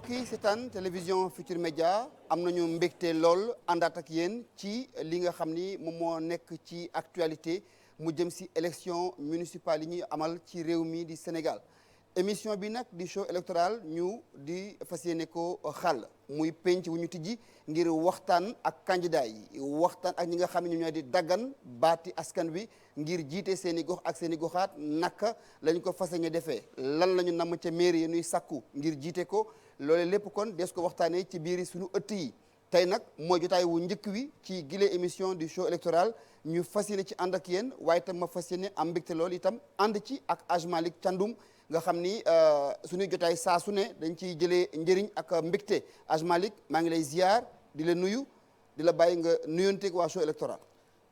mbokk yi seetaan télévision Futur Média am nañu mbégte lool àndaat ak yéen ci li nga xam ni moom moo nekk ci actualité mu jëm si élection municipale yi ñuy amal ci réew mi di Sénégal émission bi nag di show électoral ñu di fas yéene ko xàll muy penc wu ñu tijji ngir waxtaan ak candidat yi waxtaan ak ñi nga xam ne ñu ñoo di daggan baati askan wi ngir jiite seen i gox ak seen i goxaat naka lañ ko fas yéene defee lan la ñu namm ca mairie yi nuy sàkku ngir jiite ko loole lépp kon des ko waxtaanee ci biir suñu ëtt yi tey nag mooy jotaay wu njëkk wi ci gile émission du show électoral ñu fas yéene ci ànd ak yéen waaye itam ma fas yéene am mbégte lool itam ànd ci ak Hadj Malick Thiandoum nga xam ni suñuy jotaay saa su ne dañ ciy jëlee njëriñ ak mbégte Hadj Malick maa ngi lay ziar di la nuyu di la bàyyi nga nuyonteeg waa show électoral.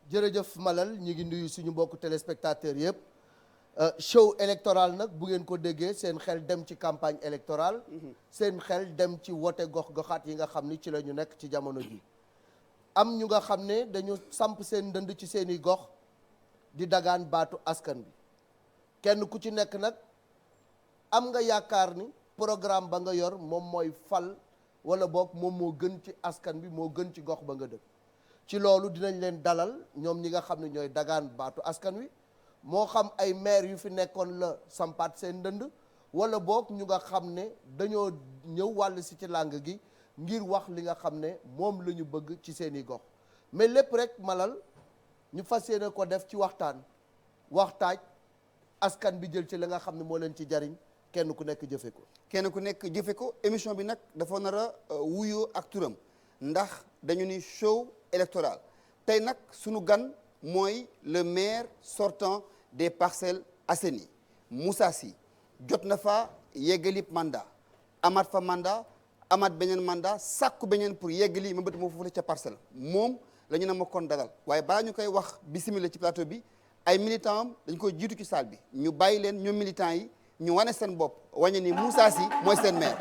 jërëjëf Malal ñu ngi nuyu suñu mbokku téléspectateurs yëpp show électoral nag bu ngeen ko déggee seen xel dem ci campagne électorale seen xel dem ci wote gox-goxaat yi nga xam ni ci la ñu nekk ci jamono ji am ñu nga xam ne dañu samp seen ndënd ci seeni gox di dagaan baatu askan bi kenn ku ci nekk nag am nga yaakaar ni programme ba nga yor moom mooy fal wala boog moom moo gën ci askan bi moo gën ci gox ba nga dëkk ci loolu dinañ leen dalal ñoom ñi nga xam ne ñooy dagaan baatu askan wi moo xam ay maire yu fi nekkoon la sampaat seen ndënd wala boog ñu nga xam ne dañoo ñëw wàll si ci làng gi ngir wax li nga xam ne moom la ñu bëgg ci seeni gox mais lépp rek Malal ñu fas yéene ko def ci waxtaaj askan bi jël ci li nga xam ne moo leen ci jariñ kenn ku nekk jëfe ko kenn ku nekk jëfe ko émission bi nag dafa nar a wuyoo ak turam ndax dañu ni show électoral tey nag sunu gan mooy le maire sortant des Parcelles Assainies Moussa Sy jot na fa yeggali mandat amaat fa mandat amaat beneen mandat sàkku beneen pour yeggali ma bët moo foofu la ca parcelle moom la ñu na ma kon dalal waaye balaa ñu koy wax bismillah ci plateau bi ay militants am dañ koy jiitu ci salle bi ñu bàyyi leen ñoom militants yi ñu wane seen bopp wañe ni Moussa Sy mooy seen maire.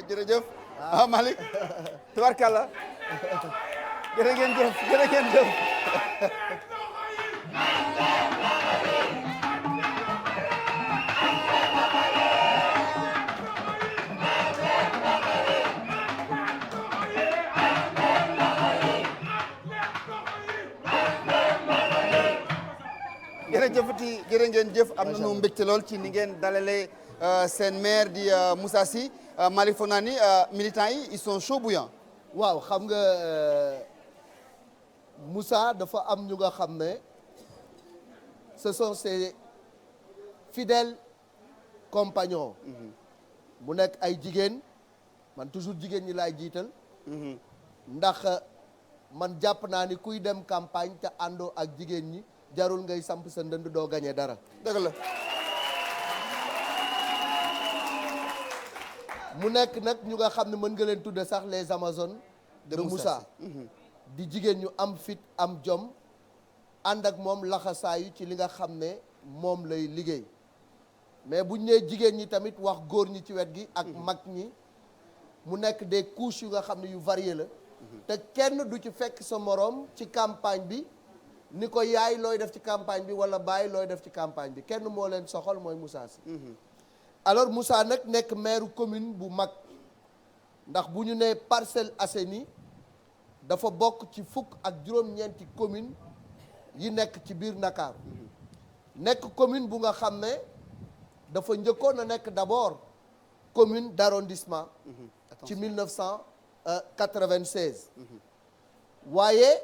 jërëjëf Malick tubarkalla jërë ngeen jëf jërë ngeen jëf jërëjëfati jërë ngeen jëf am nañu mbégte lool ci ni ngeen dalalee seen maire di Moussa Sy Malick foog naa ni militants yi ils sont chauds bouillants. waaw xam nga Moussa dafa am ñu nga xam ne ce sont ses fidèles compagnons. mu nekk ay jigéen man toujours jigéen ñi laay jiital. ndax man jàpp naa ni kuy dem campagne te àndoo ak jigéen ñi jarul ngay samp sa ndënd doo gañe dara. dëgg la. mu nekk nag ñu nga xam ne mën nga leen tudde sax les Amazones de Moussa di jigéen ñu am fit am jom ànd ak moom laxasaayu ci li nga xam ne moom lay liggéey mais buñ nee jigéen ñi tamit wax góor ñi ci wet gi ak mag ñi mu nekk des couches yu nga xam ne yu varié la te kenn du ci fekk sa moroom ci campagne bi ni ko yaay looy def ci campagne bi wala baay looy def ci campagne bi kenn moo leen soxal mooy Moussa Sy alors Moussa nag nekk maire commune bu mag ndax bu ñu nee Parcelles Assainies dafa bokk ci fukk ak juróom-ñeenti commune yi nekk ci biir Ndakaaru nekk commune bu nga xam ne dafa njëkkoon a nekk d'abord commune d'arrondissement ci 1996 waaye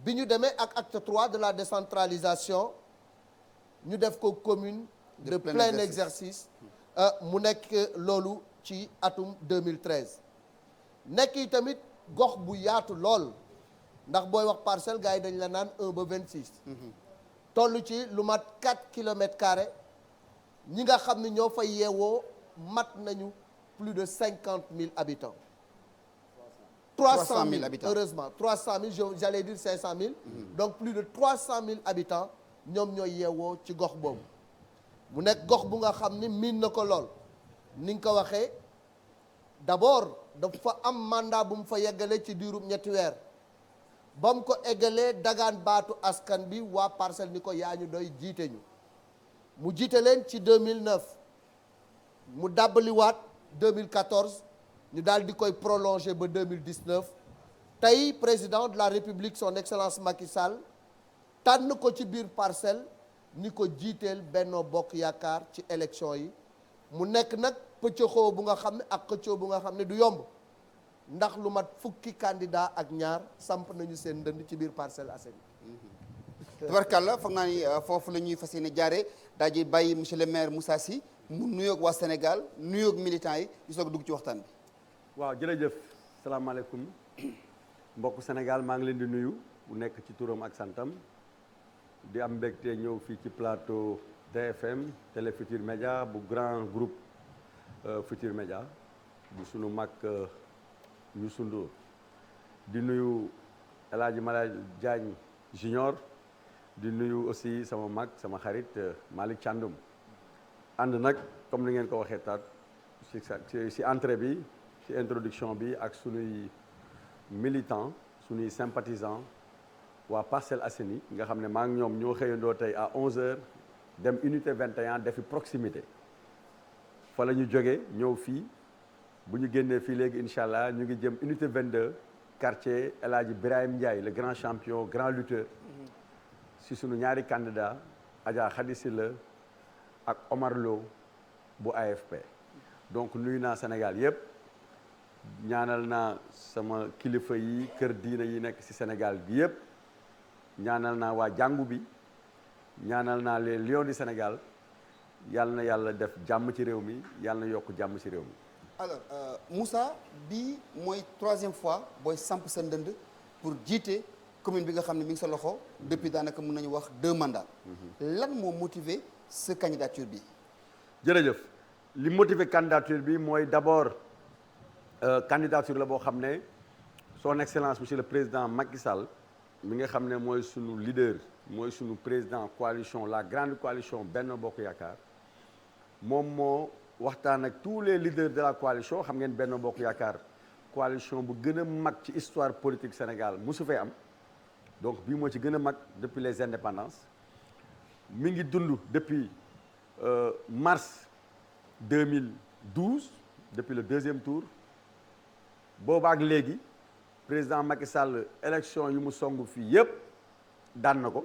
bi ñu demee ak acte 3 de la décentralisation ñu def ko commune de plein exercice mu nekk loolu ci atum 2013 nekk yi tamit gox bu yaatu lool ndax booy wax parcelle gars yi dañ la naan 1 ba 26 toll ci lu mat 4 kilomètres carrés ñi nga xam ne ñoo fay yeewoo mat nañu plus de 50 000 habitants 300 000 habitants heureusement 300 000 j'allais dire 500 000 donc plus de 300 000 habitants ñoom ñooy yeewoo ci gox boobu mu nekk gox bu nga xam ni miin na ko lool ni nga ko waxee d'abord dafa am mandat bu mu fa yeggale ci diirub ñetti weer ba mu ko eggalee dagaan baatu askan bi waa Parcelles ni ko yaa ñu doy jiite ñu mu jiite leen ci 2009 mu dàbbaliwaat 2014 ñu daal di koy prolonger ba 2019 tey président de la République son excellence Macky Sall tànn ko ci biir Parcelles ni ko jiiteel Benno Bokk Yaakaar ci élection yi mu nekk nag pëccëxoo bu nga xam ne ak xëccoo bu nga xam ne du yomb ndax lu mat fukki candidat ak ñaar samp nañu seen ndënd ci biir Parcelles Assainies. tabarkàlla foog naa ni foofu la ñuy fas yéene jaare daa ji bàyyi monsieur le maire Moussa Sy mu nuyoog waa Sénégal nuyoog militants yi ñu soog a dugg ci waxtaan bi. waaw jërëjëf salaamaaleykum mbokku Sénégal maa ngi leen di nuyu bu nekk ci turam ak santam di am mbégte ñëw fii ci plateau TFM Télé Futur Média bu grand groupe Futur Média bu sunu mag Youssou Ndour di nuyu El Hadji Malal Diagne Junior di nuyu aussi sama mag sama xarit Malick Thiandoum ànd nag comme ni ngeen ko waxee taat ci entrée bi ci introduction bi ak sunuy militants sunuy sympathisants waa Parcelles Assainies nga xam ne maa ngi ñoom ñoo xëyandoo tey à 11h dem unité 21 defi proximité fa la ñu jógee ñëw fii bu ñu génnee fii léegi incha allah ñu ngi jëm unité 22 quartier El Hadji Birahim Ndiaye le grand champion grand lutteur si sunu ñaari candidat Adja Khady Sylla ak Omar Lo bu AFP donc nuyu naa Sénégal yëpp ñaanal naa sama kilifa yi kër diina yi nekk ci Sénégal gi yëpp ñaanal naa waa jàngu bi ñaanal naa les lions du Sénégal yàlla na yàlla def jàmm ci réew mi yàlla na yokk jàmm ci réew mi. alors Moussa bii mooy 3e fois booy samp sa ndënd pour jiite commune bi nga xam ne mi ngi sa loxo depuis daanaka mën nañu wax 2 mandats. lan moo motiver sa candidature bi. jërëjëf li motiver candidature bi mooy d'abord candidature la boo xam ne son excellence monsieur le président Macky Sall mi nga xam ne mooy sunu leader mooy sunu président coalition la grande coalition Benno Bokk Yaakaar moom moo waxtaan ak tous les leaders de la coalition xam ngeen Benno Bokk Yaakaar coalition bu gën a mag ci histoire politique Sénégal mosu fee am donc bii moo ci gën a mag depuis les indépendances mi ngi dund depuis mars 2012 depuis le 2e tour boobaak léegi président Macky Sall élection yu mu song fii yëpp daan na ko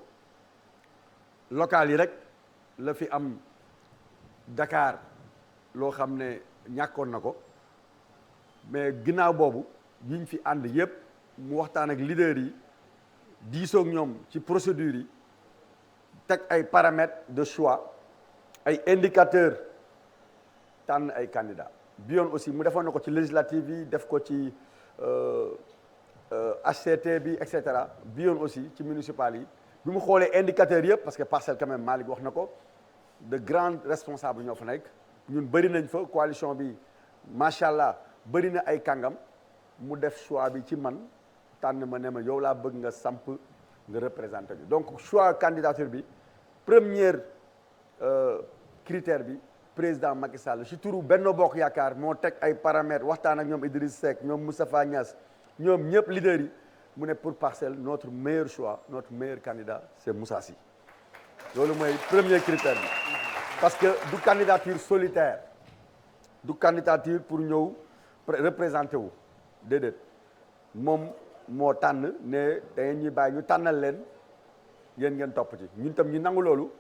local yi rek la fi am Dakar loo xam ne ñàkkoon na ko mais ginnaaw boobu yiñ fi ànd yëpp mu waxtaan ak leader yi diisoog ñoom ci procédure yi teg ay paramètres de choix ay indicateurs tànn ay candidats bi yoon aussi mu defoon na ko ci législative yi def ko ci HCT bi et cetera bi yoon aussi ci municipal yi bi mu xoolee indicateurs yëpp parce que Parcelles quand même Malick wax na ko de grands responsables ñoo fa nekk ñun bëri nañ fa coalition bi macha allah bëri na ay kàngam mu def choix bi ci man tànn ma ne ma yow laa bëgg nga samp nga représenté bi donc choix candidature bi première critère bi président Macky Sall ci turu Benno Bokk Yaakaar moo teg ay paramètres waxtaan ak ñoom Idriss Seck ñoom Moustapha Niass ñoom ñëpp leaders yi mu ne pour Parcelles notre meilleur choix notre meilleur candidat c'est Moussa Sy loolu mooy premier critère bi parce que du candidature solitaire du candidature pour ñëw représenté wu déedéet moom moo tànn ne da ñuy bàyyi ñu tànnal leen yéen ngeen topp ci ñun tam ñu nangu loolu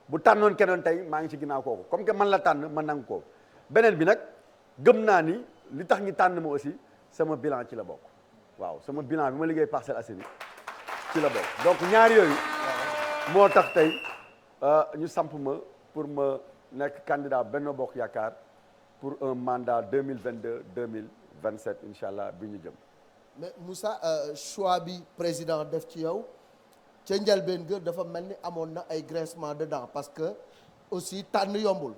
bu tànnoon keneen tey maa ngi ci ginnaaw kooku comme que man la tànn man nangu ko beneen bi nag gëm naa ni li tax ñu tànn ma aussi sama bilan ci la bokk waaw sama bilan bi ma liggéey Parcelles Assainies ci la bokk donc ñaar yooyu moo tax tey ñu samp ma pour ma nekk candidat Benno Bokk Yaakaar pour un mandat 2022-2027 incha allah bi ñu jëm. mais Moussa choix bi président def ci yow ca njëlbeen ga dafa mel ni amoon na ay grincement de dents parce que aussi tànn yombul.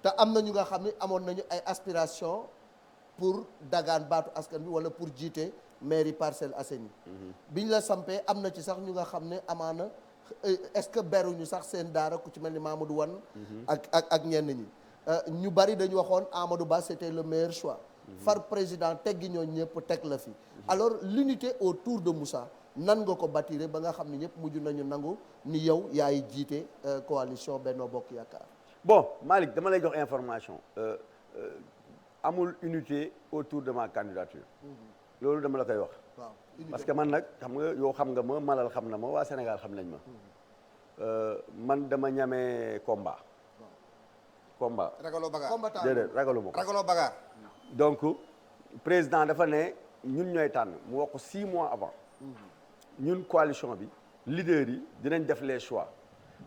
te am na ñu nga xam ne amoon nañu ay aspiration pour dagaan baatu askan bi wala pour jiite mairie Parcelles Assainies. biñ la sampee am na ci sax ñu nga xam ne amaana est-ce que beruñu sax seen daara ku ci mel ni Mamadou Wane. ak ñenn ñi. ñu bari dañu waxoon Amadou Ba c'était le meilleur choix. far président teggi ñoo ñëpp teg la fi. alors l'unité autour de Moussa nan nga ko bâtir ba nga xam ne ñëpp mujj nañu nangu ni yow yaay jiite coalition Benno Bokk Yaakaar. bon Malick dama lay jox information amul unité autour de ma candidature. loolu dama la koy wax. waaw parce que man nag xam nga yow xam nga ma Malal xam na ma waa Sénégal xam nañ ma. man dama ñamee combat. ragaloo bagaar combattant déedéet ragalu ma ko. ragaloo bagaar. donc président dafa ne ñun ñooy tànn mu wax ko 6 mois avant. ñun coalition bi leader yi dinañ def les choix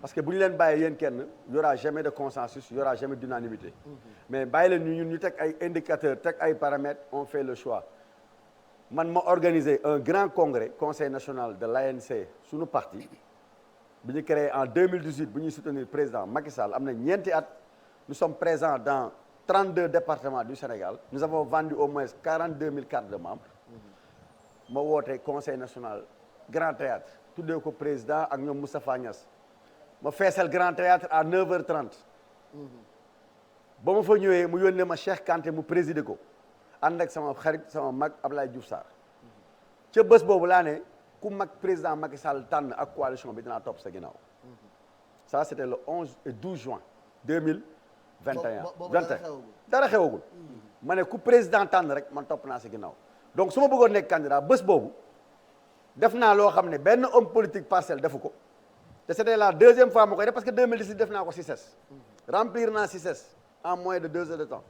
parce que bu ñu leen bàyyee yéen kenn y aura jamais de consensus y aura jamais d'unanimité mais bàyyi leen ñun ñu teg ay indicateurs teg ay paramètres on fait le choix man ma organiser un grand congrès conseil national de l'ANC suñu parti bi ñu créé en 2018 bu ñuy soutenir président Macky Sall am na ñeenti at nous sommes présents dans 32 départements du Sénégal nous avons vendu au moins 42 000 cartes de membres ma woote conseil national grand théâtre tuddee ko président ak ñoom Moustapha Niass ma feesal grand théâtre à 9h30 ba ma fa ñëwee mu yónnee ma Cheikh Kanté mu présider ko ànd ak sama xarit sama mag Ablaye Diouf Sarr ca bés boobu laa ne ku mag président Macky Sall tànn ak coalition bi dinaa topp sa ginnaaw ça c'était le 11 et 12 juin 2021 dara xewagul ma ne ku président tànn rek man topp naa sa ginnaaw donc su ma bëggoon nekk candidat bés boobu def naa loo xam ne benn homme politique Parcelles defu ko te c'était la deuxième fois ma koy def parce que 2018 def naa ko CICES remplir naa CICES en moins de 2 heures de temps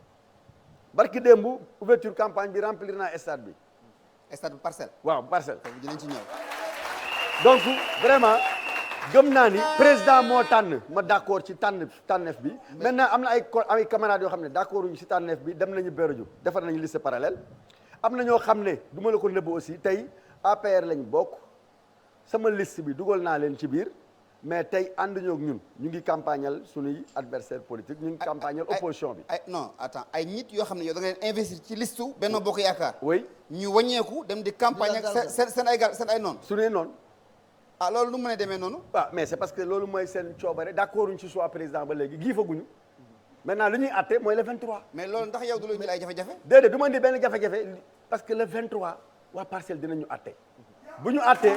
barki démb ouverture campagne bi remplir naa stade bi. stade bi Parcelles. waaw Parcelles. kooku dinañ ci ñëw. donc vraiment gëm naa ni président moo tànn ma d'accord ci tànneef bi. maintenant am na ay camarades yoo xam ne d'accord uñu ci tànneef bi dem nañu Béréju defar nañu liste parallèle am na ñoo xam ne du ma la ko nëbb aussi tey APR lañ bokk sama liste bi dugal naa leen ci biir mais tey ànduñoo ak ñun ñu ngi campagnal suñuy adversaire politique ñu ngi campagnal opposition bi. non attends ay nit yoo xam ne yow da nga leen investir ci liste Benno Bokk Yaakaar. oui ñu wàññeeku dem di campagne ak seen ay noonu. suñuy noonu. ah loolu nu mu mën a demee noonu. waaw mais c'est parce que loolu mooy seen coobare d'accord uñ ci choix président ba léegi giifaguñu maintenant lu ñuy àtte mooy le 23. mais loolu ndax yow du la indil ay jafe-jafe. déedéet du ma indi benn jafe-jafe parce que le 23 waa Parcelles dinañu àtte bu ñu àttee.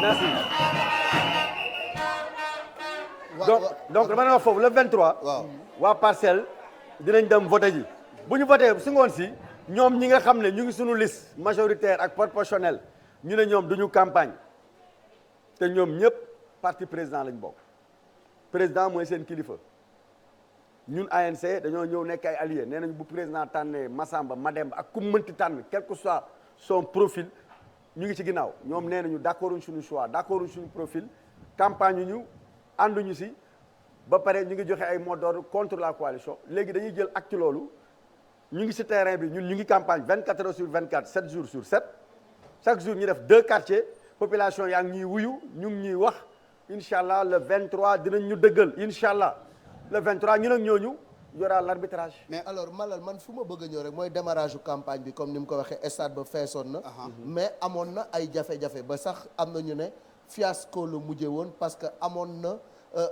merci. donc dama ne wax foofu le 23. waaw waa Parcelles dinañ dem voté ji bu ñu voté su ngoon si ñoom ñi nga xam ne ñu ngi suñu liste majoritaire ak proportionnelle ñu ne ñoom duñu campagne te ñoom ñëpp parti président lañ bokk président mooy seen kilifa ñun ANC dañoo ñëw nekk ay alliés nee nañ bu président tànnee Massamba Mademba ak ku mënti tànn quel que soit son profil ñu ngi ci ginnaaw ñoom nee nañu d'accord uñ suñu choix d'accord uñ suñu profil campagne ñu ànduñu si ba pare ñu ngi joxe ay mot d'ordre contre la coalition léegi dañuy jël acte loolu ñu ngi si terrain bi ñun ñu ngi campagne 24 heures sur 24 7 jours sur 7 chaque jour ñu def 2 quartiers population yaa ngi ñuy wuyu ñu ngi ñuy wax incha allah le 23 dinañ ñu dëggal incha allah le 23 ñu nag ñooñu y aura l'arbitrage. mais alors Malal man fu ma bëgg a ñëw rek mooy démarrage campagne bi comme ni mu ko waxee stade ba feesoon na. mais amoon na ay jafe-jafe ba sax am na ñu ne fiasco la mujjee woon parce que amoon na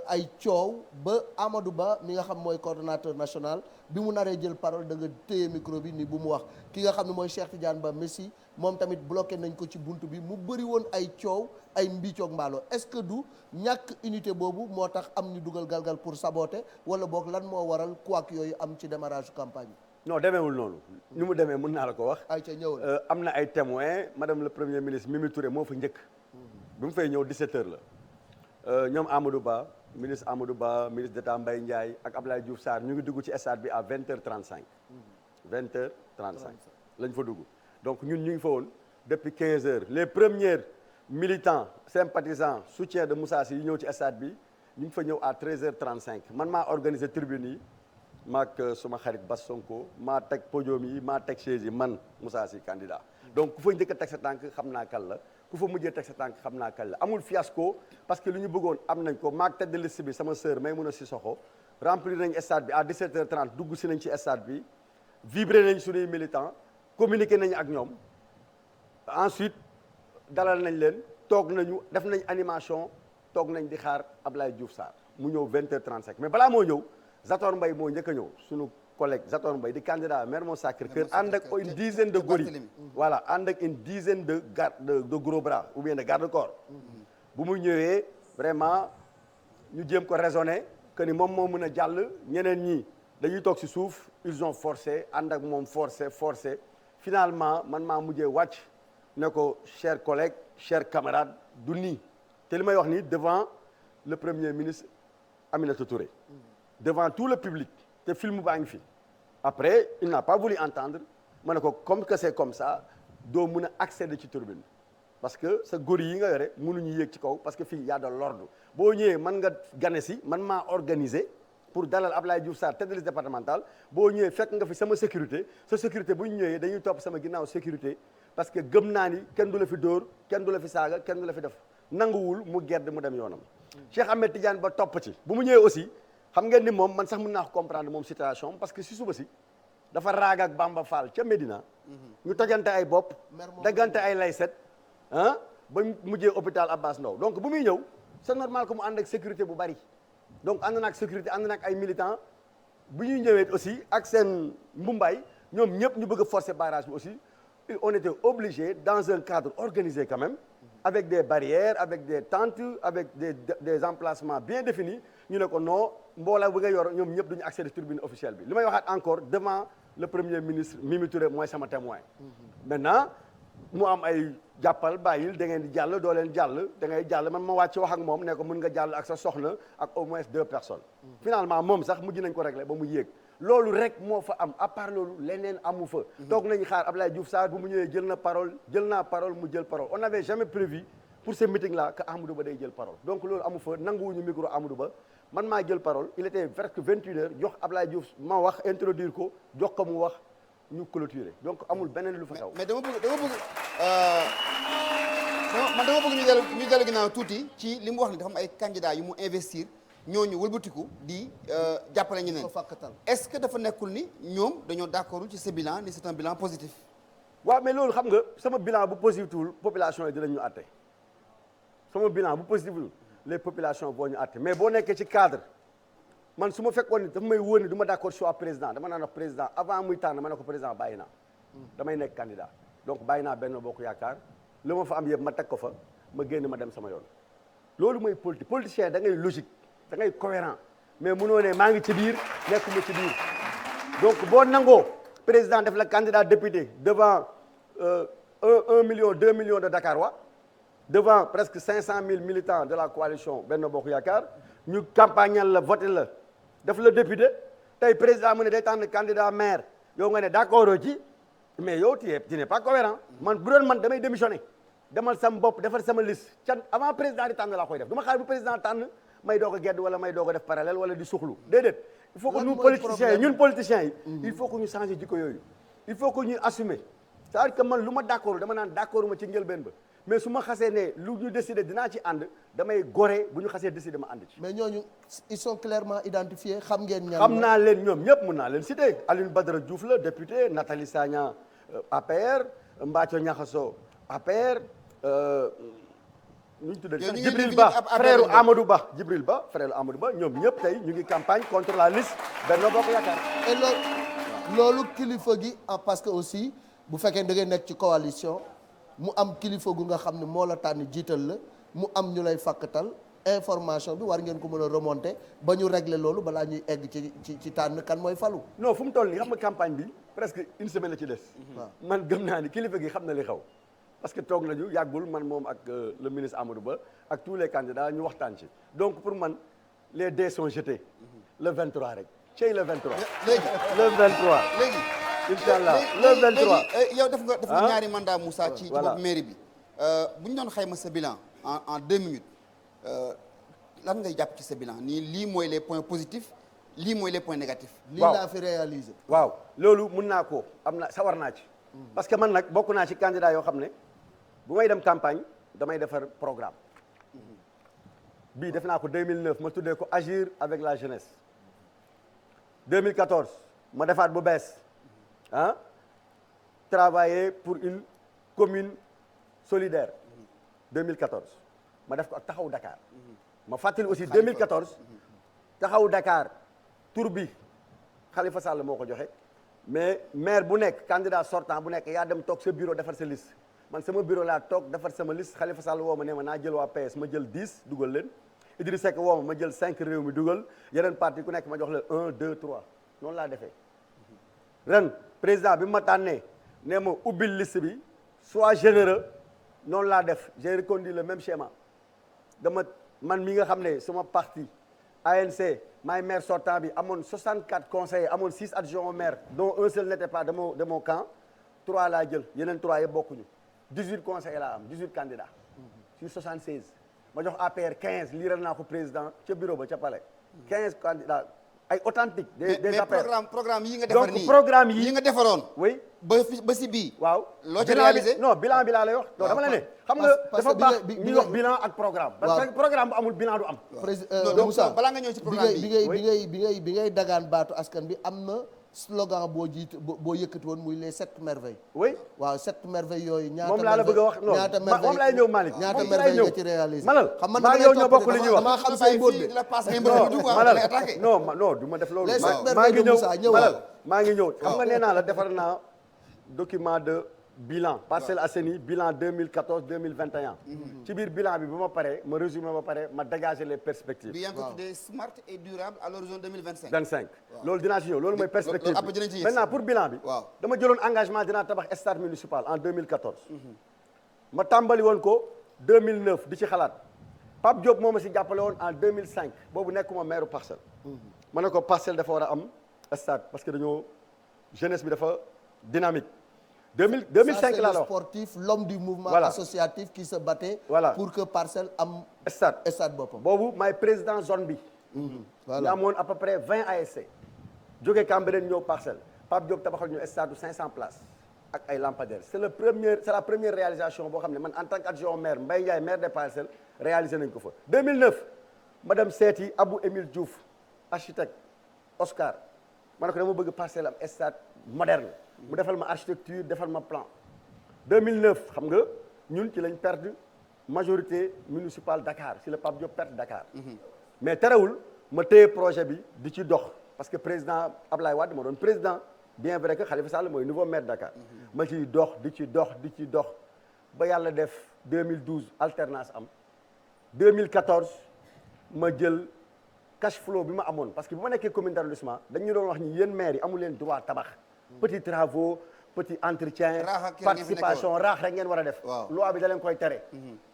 ay coow ba Amadou Ba mi nga xam mooy coordonnateur national bi mu naree jël parole da nga téye micro bi ni bu mu wax ki nga xam ne mooy Cheikh Tidiane Ba Messi moom tamit bloqué nañ ko ci bunt bi mu bëri woon ay coow ay mbiicoog mbaaloo est-ce que du ñàkk unité boobu moo tax am ñu dugal galgal pour saboter wala boog lan moo waral couac yooyu am ci démarrage campagne bi. non demeewul noonu ni mu demee mën naa la ko wax. ay ca ñëwal am na ay témoins madame le premier ministre Mimi Touré moo fa njëkk. bi mu fay ñëw 17h la. ñoom Amadou Ba ministre Amadou Ba ministre d'État Mbaye Ndiaye ak Abdoulaye Diouf Sarr ñu ngi dugg ci stade bi à 20h35. 20h35 lañ fa dugg donc ñun ñu ngi fa woon depuis 15h les premiers militants sympathisants soutien de Moussa Sy yi ñëw ci stade bi ñu ngi fa ñëw à 13h35 man maa organisé tribune yi maak suma xarit Bass Sonko maa teg podium yi maa teg chaise yi man Moussa Sy candidat donc ku fa njëkk a teg sa tànk xam naa kan la ku fa mujjee teg sa tànk xam naa kan la amul fiasco parce que lu ñu bëggoon am nañ ko maak tête de liste bi sama sœur Maymouna Sissoko remplir nañ stade bi à 17h30 dugg si nañ ci stade bi vibré nañ suñuy militants communiqué nañ ak ñoom ensuite dalal nañ leen toog nañu def nañ animation toog nañ di xaar Abdoulaye Diouf Sarr mu ñëw 20h35 mais balaa moo ñëw Zator Mbaye moo njëkk a ñëw suñu collègue Zator Mbaye di candidat Mermoz Sacré-Cœur ànd ak une dizaine de gorilles voilà ànd ak une dizaine de de gros bras ou bien de garde-corps bu mu ñëwee vraiment ñu jéem ko raisonner que ni moom moo mën a jàll ñeneen ñi dañuy toog ci suuf ils ont forcé ànd ak moom forcé finalement man maa mujjee wàcc ne ko chers collègues chers camarades du nii te li may wax nii devant le premier ministre Aminata Touré devant tout le public te film baa ngi fi après il n'a pas voulu entendre ma ne ko comme que c'est comme ça doo mën a accéder ci tribune parce que sa góor yi nga yore mënuñu yéeg ci kaw parce que fii y a de l'ordre boo ñëwee mën nga gane si man maa organiser pour dalal Abdoulaye Diouf Sarr tête de liste départementale boo ñëwee fekk nga fi sama sécurité sa sécurité bu ñu ñëwee dañuy topp sama ginnaaw sécurité parce que gëm naa ni kenn du la fi dóor kenn du la fi saaga kenn du la fi def nanguwul mu gedd mu dem yoonam Cheikh Ahmed Tidiane Ba topp ci bu mu ñëwee aussi xam ngeen ni moom man sax mën naa ko comprendre moom situation parce que si suba si dafa raag ak Bamba Fall ca Médina ñu tojante ay bopp daggante ay layset ah ba mujjee hôpital Abbas Ndao donc bu muy ñëw c'est normal que mu ànd ak sécurité bu bari donc ànd na ak sécurité ànd na ak ay militants bu ñuy ñëwee aussi ak seen mbumbaay ñoom ñëpp ñu bëgg a forcer barrage bi aussi on était obligé dans un cadre organisé quand même avec des barrières avec des tentes avec des emplacements bien définis ñu ne ko non mbooloo bu nga yor ñoom ñëpp duñu accéder tribune officielle bi li may waxaat encore devant le premier ministre Mimi Touré mooy sama témoin maintenant mu am ay jàppal bàyyil da ngeen di jàll doo leen jàll da ngay jàll man ma wàcc wax ak moom ne ko mën nga jàll ak sa soxna ak au moins 2 personnes finalement moom sax mujj nañ ko régler ba mu yéeg loolu rek moo fa am à part loolu leneen amu fa toog nañu xaar Abdoulaye Diouf Sarr bu mu ñëwee jël naa parole mu jël parole on n'avait jamais prévu pour ce meeting là que Amadou Ba day jël parole donc loolu amu fa nanguwuñu micro Amadou Ba man maa jël parole il était vers 21h jox Abdoulaye Diouf ma wax introduire ko jox ko mu wax ñu clôturer donc amul beneen lu fa xew. mais dama bëgg ñu dellu ginnaaw tuuti ci li mu wax ni dafa am ay candidats yu mu investir ñooñu wëlbatiku di jàppale ñeneen est-ce que dafa nekkul ni ñoom dañoo d'accord ci ce bilan ni c'est un bilan positif. waaw mais loolu xam nga sama bilan bu positiful population yi dinañ ñu àtte sama bilan bu positiful les populations boo ñu àtte mais boo nekkee ci cadre man su ma fekkoon ni dafa may wóor ni du ma d'accord choix président dama naan wax président avant muy tànn ma ne ko président bàyyi naa damay nekk candidat donc bàyyi naa Benno Bokk Yaakaar li ma fa am yëpp ma teg ko fa ma génn ma dem sama yoon loolu mooy politique politicien da ngay logique da ngay cohérent mais mënoo ne maa ngi ci biir nekkuma ci biir donc boo nangoo président def la candidat député devant 1 million 2 millions de Dakarois devant presque 500 000 militants de la coalition Benno Bokk Yaakaar ñu campagnal la voté la def la député tey président mu ne day tànn candidat maire yow nga ne d'accord ci mais yow tu n'es pas cohérent man bu doon man damay démissionner demal sama bopp defar sama liste ca avant président di tànn laa koy def du ma xaar bu président tànn may doog a gedd wala may doog a def parallèle wala di suxlu déedéet il faut que ñun politiciens yi il faut que ñu changer jikko yooyu il faut que ñu assumer c'est-à-dire que man lu ma d'accord dama naan d'accord ma ci njëlbeen ba mais su ma xasee ne lu ñu décider dinaa ci ànd damay gore bu ñu xasee décider ma ànd ci. mais ñooñu ils sont clairement identifiés xam ngeen. xam naa leen ñoom ñëpp mën naa leen citer Alioune Badara Diouf la député Nathalie Sagna APR Mbathio Niakhasso APR nu ñu tuddee Yow ñu ngi Djibril ñu Ba ngi ab frère affaire Amadou Ba Djibril Ba frère Amadou Ba ñoom ñëpp tey ñu ngi campagne contre la liste Benno Bokk Yaakaar. et loolu kilifa gi parce que aussi bu fekkee da ngay nekk ci coalition mu am kilifa gu nga xam ne moo la tànn jiital la mu am ñu lay fàkkatal information bi war ngeen ko mën a remonter ba ñu régler loolu balaa ñuy egg ci tànn kan mooy falu. non fu mu toll nii xam nga campagne bi presque une semaine la ci des. man gëm naa ni kilifa gi xam na li xaw. parce que toog nañu yàggul man moom ak le ministre Amadou Ba ak tous les candidats ñu waxtaan ci donc pour man les dés sont jetés. le 23 rek. cey le 23. léegi le 23. léegi. incha allah le 23 léegi yow def nga ñaari mandat Moussa ci voilà bopp mairie bi. bu ñu doon xayma sa bilan en 2 minutes lan ngay jàpp ci sa bilan nii lii mooy les points positifs lii mooy les points négatifs. lii laa fi réaliser. waaw loolu mun naa ko am na sawar naa ci. parce que man nag bokk naa ci candidat yoo xam ne bu may dem campagne damay defar programme. bii def naa ko 2009 ma tuddee ko agir avec la jeunesse. 2014 ma defaat bu bees ah travailler pour une commune solidaire 2014 ma def ko ak taxawu Dakar ma fàttali aussi 2014 taxawu Dakar tur bi Khalifa Sall moo ko joxe mais maire bu nekk candidat sortant bu nekk yaa dem toog sa bureau defar sa liste man sama bureau laa toog defar sama liste Khalifa Sall woo ma ne ma naa jël waa PS ma jël 10 dugal leen Idriss Seck woo ma jël 5 réew mi dugal yeneen parti ku nekk ma jox leen 1 2 3 noonu laa defee ren président bi ma tànnee ne ma ubbil liste bi soit généreux noonu laa def j'ai reconduit le même schéma dama man mi nga xam ne sama parti ANC maay maire sortant bi amoon 64 conseillers amoon 6 adjoints au maire dont un seul n'était pas de mon camp 3 laa jël yeneen 3 yëpp bokkuñu 18 conseillers laa am 18 candidats sur 76 ma jox APR 15 liiral naa ko président ca bureau ba ca palais 15 candidats ay authentique des APR programme yi nga defar nii donc programme yi nga defaroon. oui ba si bii. waaw loo ci réalisé non bilan bi laa lay wax. non dama la ne xam nga dafa baax ñuy wax bilan ak programme. parce que programme bu amul bilan du am. donc Moussa balaa nga ñëw ci programme bi ngay dagaan baatu askan bi am na slogan boo yëkkati woon muy les 7 merveilles. oui waaw 7 merveilles yooyu. ñaata moom laa la bëgg a wax non moom laay ñëw Malick. ñaata merveille nga ci réalisé. malal xam man maa ngi yow ñoo bokk li ñuy wax. damaa xam say mbóot de. non du ma def loolu. les 7 maa ngi merveilles de Moussa ñëw malal maa ngi ñëw xam nga nee naa la defar naa document de bilan Parcelles Assainies bilan 2014 2021. ci biir bilan bi ba ma paree ma résumé ba pare ma dégager les perspectives. bi yaa ngi ko tuddee smart et durable à l'horizon 2025. 25 loolu dinaa ci ñëw loolu mooy perspective après dinañ ci yegg maintenant pour bilan bi. dama jëloon engagement dinaa tabax stade municipal en 2014. ma tàmbali woon ko 2009 di ci xalaat Pape Diop moo ma si jàppale woon en 2005 boobu nekkuma maire Parcelles. ma ne ko Parcelles dafa war a am stade parce que dañoo jeunesse bi dafa dynamique. 2005 laa la wax sportif l'homme du mouvement associatif qui se battait pour que Parcelles am stade boppam boobu maay président zone bi ñu amoon à peu près 20 ASC jóge Cambérène ñëw Parcelles Pape Diop tabaxal ñu stade 500 places ak ay lampadaires c'est la première réalisation boo xam ne man en tant qu'adjoint au maire Mbaye Ndiaye maire de Parcelles réalisé nañ ko fa 2009 ma dem seeti Abou Émile Diouf architecte Oscar ma ne ko dama bëgg Parcelles am stade moderne mu defal ma architecture defal ma plan 2009 xam nga ñun ci lañ perdre majorité municipale Dakar si le Pape Diop perdre Dakar. mais terewul ma téye projet bi di ci dox parce que président Ablaye Wade ma doon président bien vrai que Khalifa Sall mooy nouveau maire Dakar. ma ciy dox di ci dox ba yàlla def 2012 alternance am 2014 ma jël cash flow bi ma amoon parce que bu ma nekkee commune d'arrondissement dañu doon wax ni yéen maires yi amu leen droit tabax. petits travaux petit entretien participation raax rek ngeen war a def loi bi da leen koy tere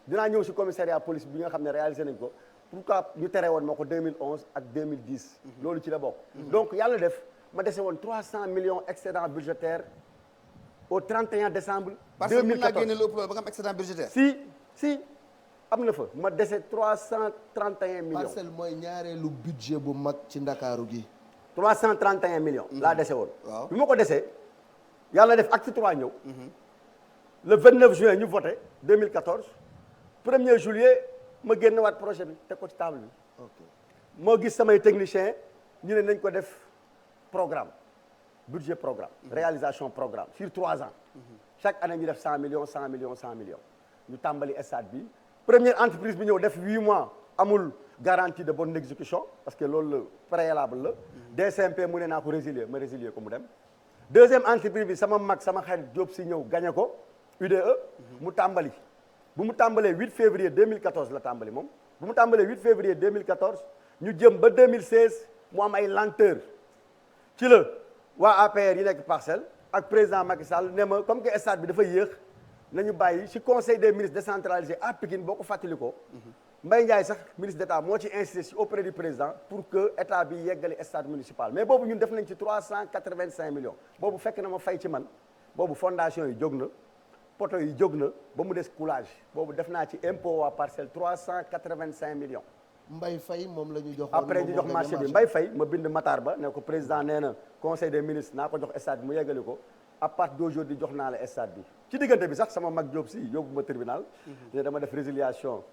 dinaa ñëw si commissariat police bi nga xam ne réalisé nañ ko pourquoi ñu tere woon moo ko 2011 ak 2010 loolu ci la bokk donc yàlla def ma dese woon 300 millions excédent budgétaire au 31 décembre 2014 parce que mën naa génne lu ëpp loolu ba nga am excédent budgétaire si am na fa ma dese 331 millions Parcelles mooy ñaareelu budget bu mag ci Ndakaaru gi 331 millions laa dese woon bi ma ko desee yàlla def acte 3 ñëw le 29 juin ñu voté 2014 1er juillet ma génn waat projet bi teg ko ci table bi moo gis samay technicien ñu ne nañ ko def programme budget programme réalisation programme sur 3 ans chaque année ñu def 100 millions 100 millions 100 millions ñu tàmbali stade bi première entreprise bi ñëw def 8 mois amul garantie de bonne exécution parce que loolu préalable la DCMP mu ne naa ko résilier ma résilier ko mu dem deuxième entreprise bi sama mag sama xarit Diop si ñëw gagné ko UDE mu tàmbali bu mu tàmbalee 8 février 2014 la tàmbali moom bu mu tàmbalee 8 février 2014 ñu jëm ba 2016 mu am ay lenteur ci la waa APR yi nekk Parcelles ak président Macky Sall ne ma comme que stade bi dafa yéex nañu bàyyi ci conseil des ministres décentralisé à Pikine boo ko fàttalikoo Mbaye Ndiaye sax ministre d'État moo ci insisté auprès du président pour que état bi yeggali stade municipal mais boobu ñun def nañ ci 385 millions boobu fekk na ma fay ci man boobu fondation yi jóg na poto yi jóg na ba mu des coulage boobu def naa ci impôt waa Parcelles 385 millions. Mbaye Faye moom la ñu jox. après ñu jox marché bi Mbaye Faye ma bind Matar Ba ne ko président nee na conseil des ministres naa ko jox stade bi mu yeggali ko à partir d'aujourd'hui jox naa la stade bi. ci diggante bi sax sama mag Diop si yóbbu ma tribunal. ne dama def résiliation.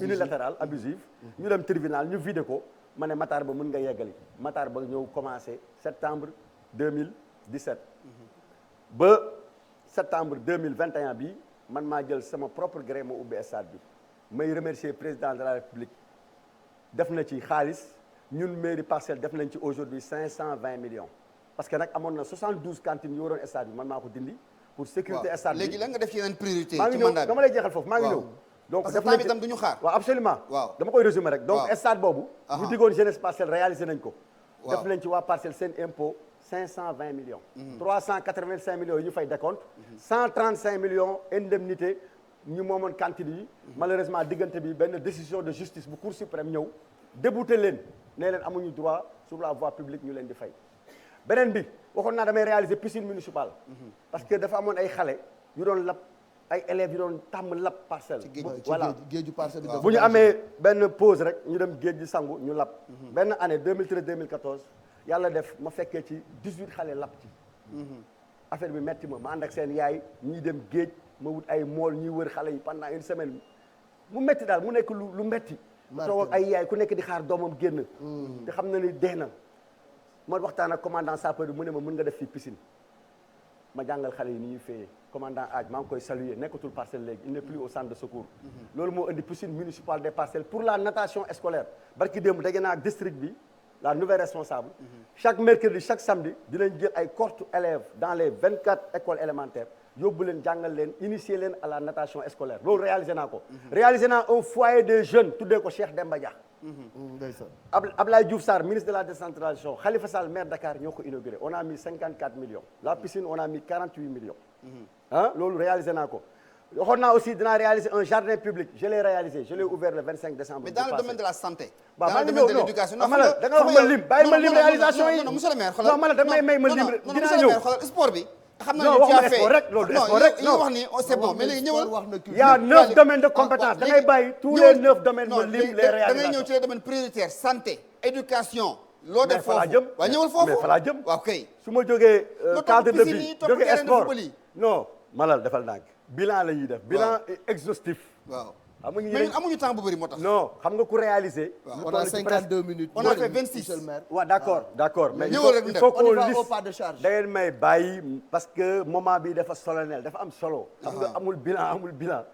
unilatérale abusive. ñu dem tribunal ñu vidé ko ma ne Matar Ba mën nga yeggali Matar Ba ñëw commencé septembre 2017. ba septembre 2021 bi man maa jël sama propre gré ma ubbi stade bi may remercier président de la république def na ci xaalis ñun mairie Parcelles def nañ ci aujourd'hui 520 millions parce que nag amoon na 72 cantines yu waroon stade bi man maa ko dindi pour sécurité stade bi léegi lan nga def yeneen priorité maa ngi ñëw dama lay jeexal foofu maa ngi ñëw donc parce que temps bi tam du ñu xaar waaw absolument waaw dama koy résumer rek donc stade boobu ñu diggoon jeunesse Parcelles réalisé nañ ko waaw def nañ ci waa Parcelles seen impôt 520 millions 385 millions yi ñu fay décompte 135 millions indemnité ñu moomoon cantine yi malheureusement diggante bi benn décision de justice bu Cour suprême ñëw débouté leen ne leen amuñu droit sur la voie publique ñu leen di fay beneen bi waxoon naa damay réaliser piscine municipale parce que dafa amoon ay xale yu doon lab ay élèves yu doon tàmm lab Parcelles voilà géeju Parcelles bi bu ñu amee benn pause rek ñu dem géej gi sangu ñu lab benn année 2013 2014 yàlla def ma fekkee ci 18 xale lab ci affaire bi metti ma ànd ak seen yaay ñii dem géej ma wut ay mool ñuy wër xale yi pendant une semaine mu metti daal mu nekk lu metti toog ak ay yaay ku nekk di xaar doomam génn te xam na ni dee na ma waxtaan ak commandant sapeur bi mu ne ma mën nga def fii piscine ma jàngal xale yi ni ñuy fayee commandant Hadj maa ngi koy saluer nekkatul Parcelles léegi il n'est plus au centre de secours loolu moo indi piscine municipale des Parcelles pour la natation scolaire barki démb dégg naa ak district bi la nouvelle responsable chaque mercredi chaque samedi dinañ jël ay cohortes élèves dans les 24 écoles élémentaires yóbbu leen jàngal leen initier leen à la natation scolaire loolu réalisé naa ko réalisé naa un foyer des jeunes tuddee ko Cheikh Demba Dia Ablaye Diouf Sarr ministre de la décentralisation Khalifa Sall maire Dakar ñoo ko inauguré on a mis 54 millions la piscine on a mis 48 millions loolu réalisé naa ko waxoon naa aussi dinaa réaliser un jardin public je l'ai réalisé je l'ai ouvert le 25 décembre mais dans le domaine de la santé waaw dans le domaine de l'éducation da nga wax ma lim bàyyi ma lim réalisation yi non monsieur le maire xoolal non ma la damay may ma lim dinaa ñëw xoolal sport bi xam non waxuma sport rek loolu sport rek non wax ni c'est bon mais léegi ñëwal il y a 9 domaines de compétence da ngay bàyyi tous les 9 domaines ma lim les réalisations da ngay ñëw ci les domaines prioritaires santé éducation loo def foofu waaw ñëwal foofu mais fa laa jëm waaw kay su ma jógee cadre de piscine vie yi topp jógee terrain de sport football yi non malal defal naag bilan la ñuy def bilan exhaustif waaw xam nga mais amuñu temps bu bëri moo tax non xam nga ku réaliser on a 52 minutes on a fait 26 waaw d'accord mais ñëwal rek il faut qu'on on y va au liste pas de charge da ngeen may bàyyi parce que moment bi dafa solennel dafa am solo xam nga amul bilan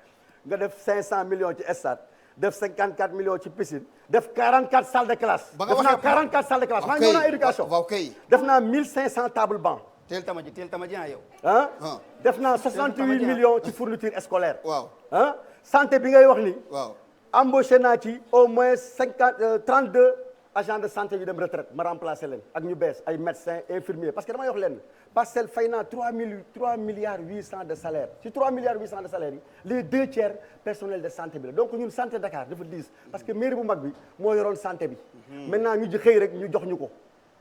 nga def 500 millions ci stade def 54 millions ci piscine def 44 salles de classe ba nga def naa waxee 44 salles de classe maa ngi ñëw naa éducation waaw kay def naa 1500 table banc teel tamaji yow def naa 68 millions ci fourniture scolaire waaw santé bi ngay wax ni waaw embauché naa ci au moins 32 agents de santé yu dem retraite ma remplacé leen ak ñu bees ay médecins infirmiers parce que damay wax leen Parcelles fay naa 3 milliards 800 de salaire ci 3 milliards 800 de salaire yi les 2 tiers personnel de santé bi la donc ñun santé Dakar dafa diis parce que mairie bu mag bi moo yoroon santé bi maintenant ñu ji xëy rek ñu jox ñu ko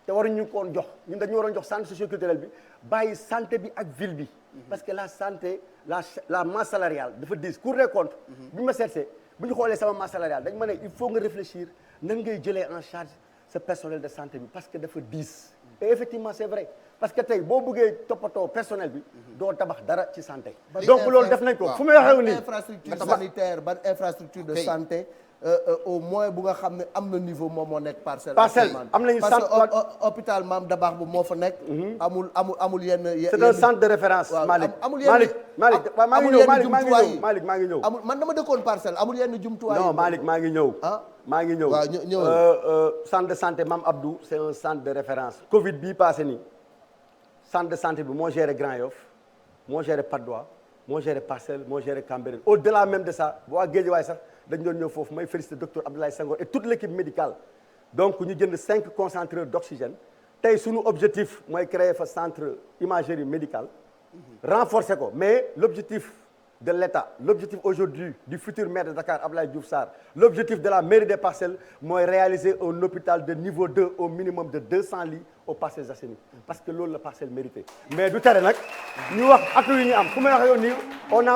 te waruñu koon jox ñun dañu waroon jox centre socio-culturel bi bàyyi santé bi ak ville bi parce que la santé la masse salariale dafa diis Cour des comptes bi ma seetsee bu ñu xoolee sama masse salariale dañ ma ne il faut nga réfléchir nan ngay jëlee en charge ce personnel de santé bi parce que dafa diis et effectivement c'est vrai parce que tey boo bëggee toppatoo personnel bi doo tabax dara ci santé donc loolu def nañ ko fu may waxee nii infrastructure sanitaire ban infrastructure de santé au moins bu nga xam ne am na niveau moom moo nekk Parcelles. Parcelles am nañu parce centre que hôpital Mame Dabakh bu moo fa nekk. amul yenn. c'est un centre de référence. waaw Malick amul yenn Malick maa ngi ñëw man dama dëkkoon Parcelles amul yenn jumtuwaay yi. non Malick maa ngi ñëw. maa ngi ñëw waaw ñëw centre de santé Mame Abdou c'est un centre de référence. Covid bii passé nii centre de santé bi moo géré Grand Yoff moo géré Patte d'Oie moo géré Parcelles moo géré Cambérène au-delà même de ça waa Guédiawaye sax dañ doon ñëw foofu may féliciter docteur Abdoulaye Senghor et toute l'équipe médicale donc ñu jënd 5 concentrateurs d'oxygène tey suñu objectif mooy créer fa centre imagerie médicale renforcer ko mais l'objectif de l'État l'objectif aujourd'hui du futur maire de Dakar Abdoulaye Diouf Sarr l'objectif de la mairie des Parcelles mooy réaliser un hôpital de niveau 2 au minimum de 200 lits aux Parcelles Assainies parce que loolu la Parcelles mérité mais du tere nag ñu wax atu yi ñu am fu may wax yow nii on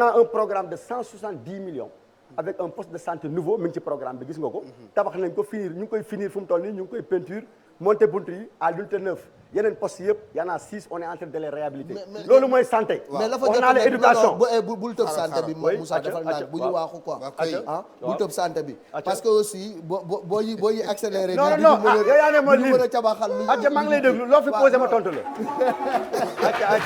a un programme de 170 millions avec un poste de santé nouveau mi ngi ci programme bi gis nga ko tabax nañ ko finir ñu ngi koy finir fu mu toll nii ñu ngi koy peinture monter buntu yi à l'unité 9 yeneen postes yëpp y en a 6 on est en train de les réhabiliter loolu mooy santé mais la fa wax naa la éducation bul tëb santé bi Moussa defal naa bu ñu waaxu quoi bul tëb santé bi parce que aussi boo yi accéléré non yow yaa ne ma ñu mën a cabaxal acca maa ngi lay déglu loo fi posé ma tontu la acca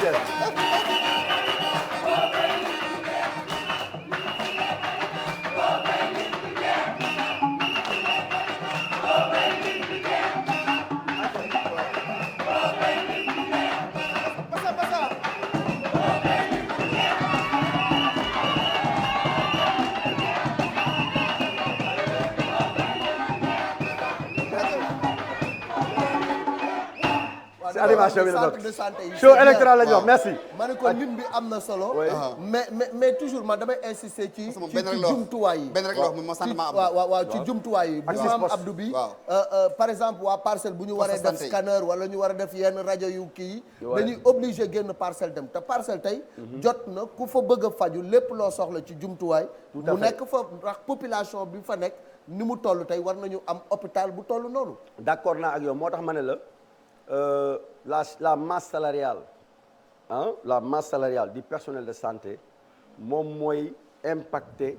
animation bi la centre de santé yi show électoral la ñu wax merci. ma ne ko lim bi am na solo. mais toujours man damay insister ci jumtuwaay yi. benn rek la wax moom sant ma Abdou. waaw ci jumtuwaay yi. bu Mame Abdou bi par exemple waa Parcelles bu ñu waree def scanner wala ñu war a def yenn rajo yu kii dañuy obligé génn Parcelles dem te Parcelles tey. jot na ku fa bëgg a faju lépp loo soxla ci jumtuwaay. mu nekk fa ndax population bi fa nekk ni mu toll tey war nañu am hôpital bu toll noonu. d'accord naa ak yow moo tax ma ne la. La masse salariale la masse salariale du personnel de santé moom mooy impacter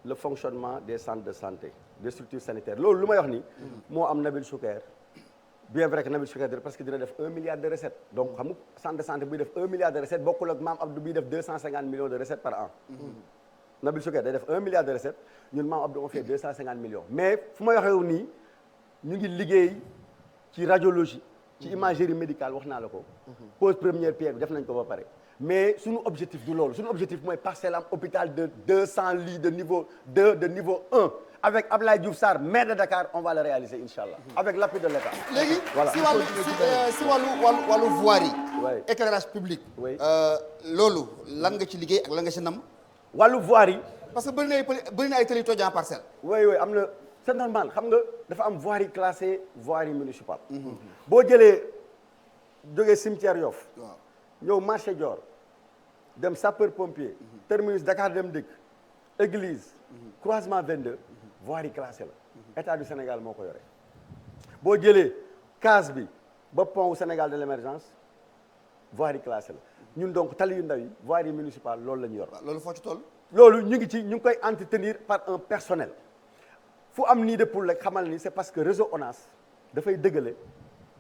le fonctionnement des centres de santé des structures sanitaires loolu lu may wax ni moo am Nabil Choucair bien vrai que Nabil Choucair parce que dina def 1 milliard de recettes donc xam nga centre de santé buy def 1 milliard de recettes bokkul ak Mame Abdou biy def 250 millions de recettes par an Nabil Choucair day def 1 milliard de recettes ñun Mame Abdou on fait 250 millions mais fu may waxee nii ñu ngi liggéey ci radiologie ci imagerie médicale wax naa la ko pose première pierre bi def nañ ko ba pare mais suñu objectif du loolu suñu objectif mooy Parcelles am hôpital de 200 lits de niveau 2 de niveau 1 avec Abdoulaye Diouf Sarr maire de Dakar on va le réaliser inchallah avec l'appui de l'État. léegi voilà si wàllu voirie yi éclairage public loolu lan nga ci liggéey ak lan nga ci nam wàllu voirie yi parce que bëri na ay tëli tojaan Parcelles oui am na c'est normal xam nga dafa am voirie classée voirie municipale boo jëlee jógee cimetière Yoff ñëw marché Dior dem sapeur pompier terminus Dakar Dem Dikk église croisement 22 voirie classée la état du Sénégal moo ko yore boo jëlee case bi ba pont au Sénégal de l'émergence voirie classée la ñun donc tali yu ndaw yi voirie municipale loolu la ñu yor loolu foo ci toll loolu ñu ngi koy entretenir par un personnel fu am nid de poule rek xamal ni c'est parce que réseau ONAS dafay dëggale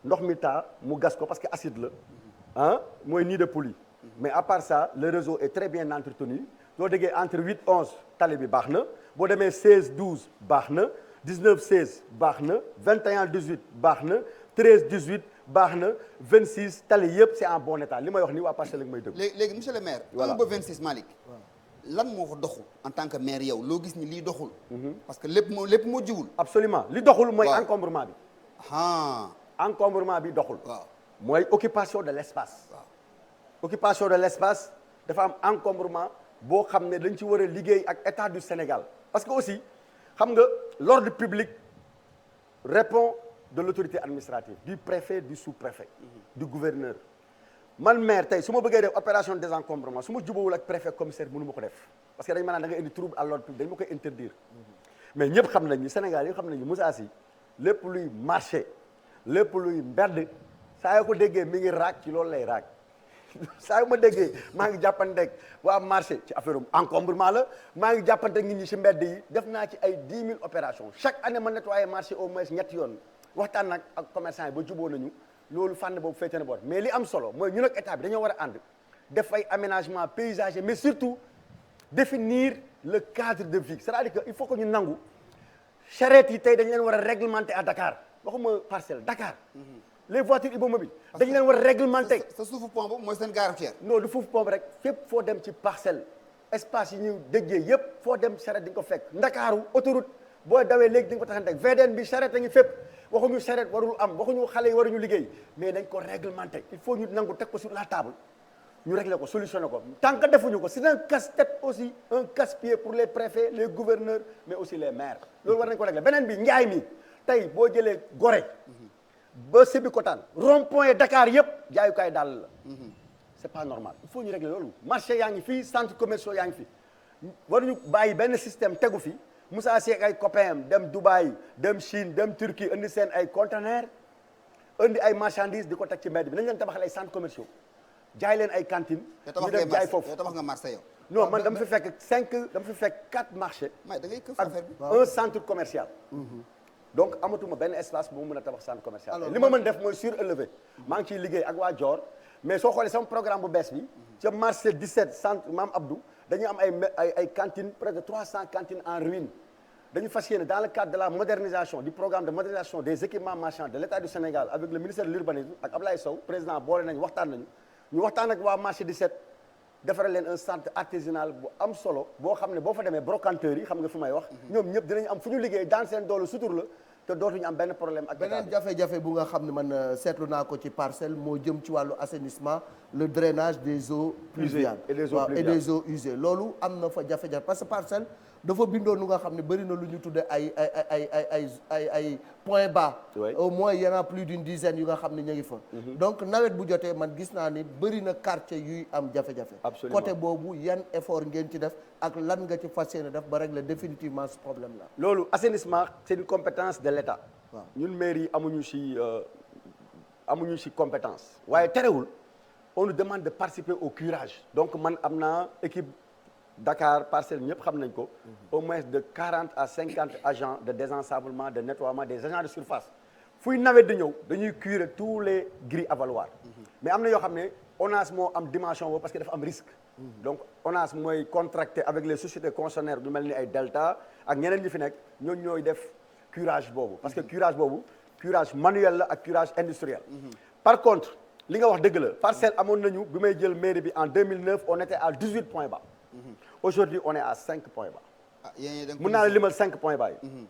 ndox mi taa mu gas ko parce que acide la mooy nid de poule yi mais à part ça le réseau est très bien entretenu soo déggee entre 8 11 tali bi baax na boo demee 16 12 baax na 19 16 baax na 21 18 baax na 13 18 baax na 26 tali yëpp c'est en bon état li may wax ni waa Parcelles ak may dëgg. léegi monsieur le maire. voilà 1 ba 26 Malick. lan moo ko doxul en tant que maire yow loo gis ni lii doxul. parce que lépp moo jiwul. absolument li doxul mooy encombrement bi. encombrement bi doxul. waaw mooy occupation de l'espace. occupation de l'espace dafa am encombrement boo xam ne dañ ci war a liggéey ak état du Sénégal parce que aussi xam nga l'ordre public répond de l'autorité administrative du préfet du sous-préfet du gouverneur man maire tey su ma bëggee def opération de désencombrement su ma jubawul ak préfet commissaire mënu ma ko def parce que dañ ma naan da nga indi trouble à l'ordre public dañ ma koy interdire mais ñëpp xam nañ ni Sénégal yi xam nañ ni Moussa Sy lépp luy marché lépp luy mbedd saa yoo ko déggee mi ngi raag ci loolu lay raag saa yu ma déggee maa ngi jàppanteeg waa marché ci affaire encombrement la maa ngi jàppanteeg nit ñi si mbedd yi def naa ci ay 10 000 opérations chaque année ma nettoyé marché au moins ñetti yoon waxtaan nag ak commerçant yi ba juboo nañu loolu fànn boobu féete na boor mais li am solo mooy ñun ak état bi dañoo war a ànd def ay aménagement paysager mais surtout définir le cadre de vie c'est-à-dire que il faut que ñu nangu charrette yi tey dañ leen war a réglementer à Dakar waxuma parcelle Dakar les voitures hippomobiles dañ leen war a réglementer. sa suufu pont boobu mooy seen gare routière. non du foofu pompe rek fépp foo dem ci parcelle espace yi ñu déggee yëpp foo dem charrette di nga ko fekk Ndakaaru autoroute boo dawee léegi di nga ko taxanteeg VDN bi charrette a ngi fépp waxuñu charrette warul am waxuñu xale yi waruñu liggéey mais dañ ko réglementer il faut ñu nangu teg ko sur la table ñu régler ko solutionner ko tant que defuñu ko c'est un casse-tête aussi un casse-pied pour les préfets les gouverneurs mais aussi les maires loolu war nañ ko régler beneen bi njaay mi tey boo jëlee Gorée ba Sébikotane rond-point Dakar yëpp jaayukaay daal la c'est pas normal il faut ñu régler loolu marché yaa ngi fii centre commerciaux yaa ngi fi waruñu bàyyi benn système tegu fi Moussa Sy ak ay copains dem Dubaï dem Chine dem Turquie indi seen ay conteneurs indi ay marchandises di ko teg ci mbedd bi nañ leen tabaxal ay centres commerciaux jaay leen ay cantines ñu def jaay foofu yow tabax nga marché yow. non man dama fi fekk 4 marchés may da ngay këf ak affaire bi. un centre commercial donc amatuma benn espace bu mu mën a tabax centre commercial li ma mën def mooy surélevé maa ngi ciy liggéey ak waa Dior mais soo xoolee sama programme bu bees bi ca marché 17 centre Mame Abdou dañuy am ay cantines près de 300 cantines en ruine dañu fas yéene dans le cadre de la modernisation du programme de modernisation des équipements marchands de l'État du Sénégal avec le ministère de l'urbanisme ak Ablaye Sow président boole nañu waxtaan nañu ñu waxtaan ak waa marché 17 defaral leen un centre artisanal bu am solo boo xam ne boo fa demee brocanteurs yi xam nga fu may wax ñoom ñëpp dinañu am fu ñu liggéey dans seen doolu sutur la te dootuñu am benn problème ak beneen jafe-jafe bu nga xam ne man seetlu naa ko ci parcelle moo jëm ci wàllu assainissement le drainage des eaux pluviales et des eaux waaw, et pluviales. des eaux usées loolu am na fa jafe-jafe parce que parcelle dafa bindoo nu nga xam ne bëri na lu ñu tudde ay point bas Oui. au moins il y en a plus d'une dizaine yu nga xam ne ñu ngi fa donc nawet bu jotee man gis naa ni bëri na quartier yuy am jafe-jafe Absolument. côté boobu yan effort ngeen ci def ak lan nga ci fas yéene def ba régler définitivement ce problème là. loolu assainissement c'est une compétence de l'État Waaw. ñun maire yi amuñu ci compétence waaye terewul on nous demande de participer au curage donc man am naa équipe Dakar Parcelles ñëpp xam nañ ko au moins de 40 à 50 agents de désensablement de nettoiement des agents de surface fuy nawet di ñëw dañuy curer tous les grilles avaloirs mais am na yoo xam ne ONAS moo am dimension boobu parce que dafa am risque donc ONAS mooy contracté avec les sociétés concessionnaires du mel ni ay Delta ak ñeneen ñi fi nekk ñooñu ñooy def curage boobu parce que curage boobu curage manuel la ak curage industriel par contre li nga wax dëgg la Parcelles amoon nañu bi may jël mairie bi en 2009 on était à 18 points bas aujourd'hui on est à 5 points bas ah yéen da nga ko mën naa la limal 5 points bas yi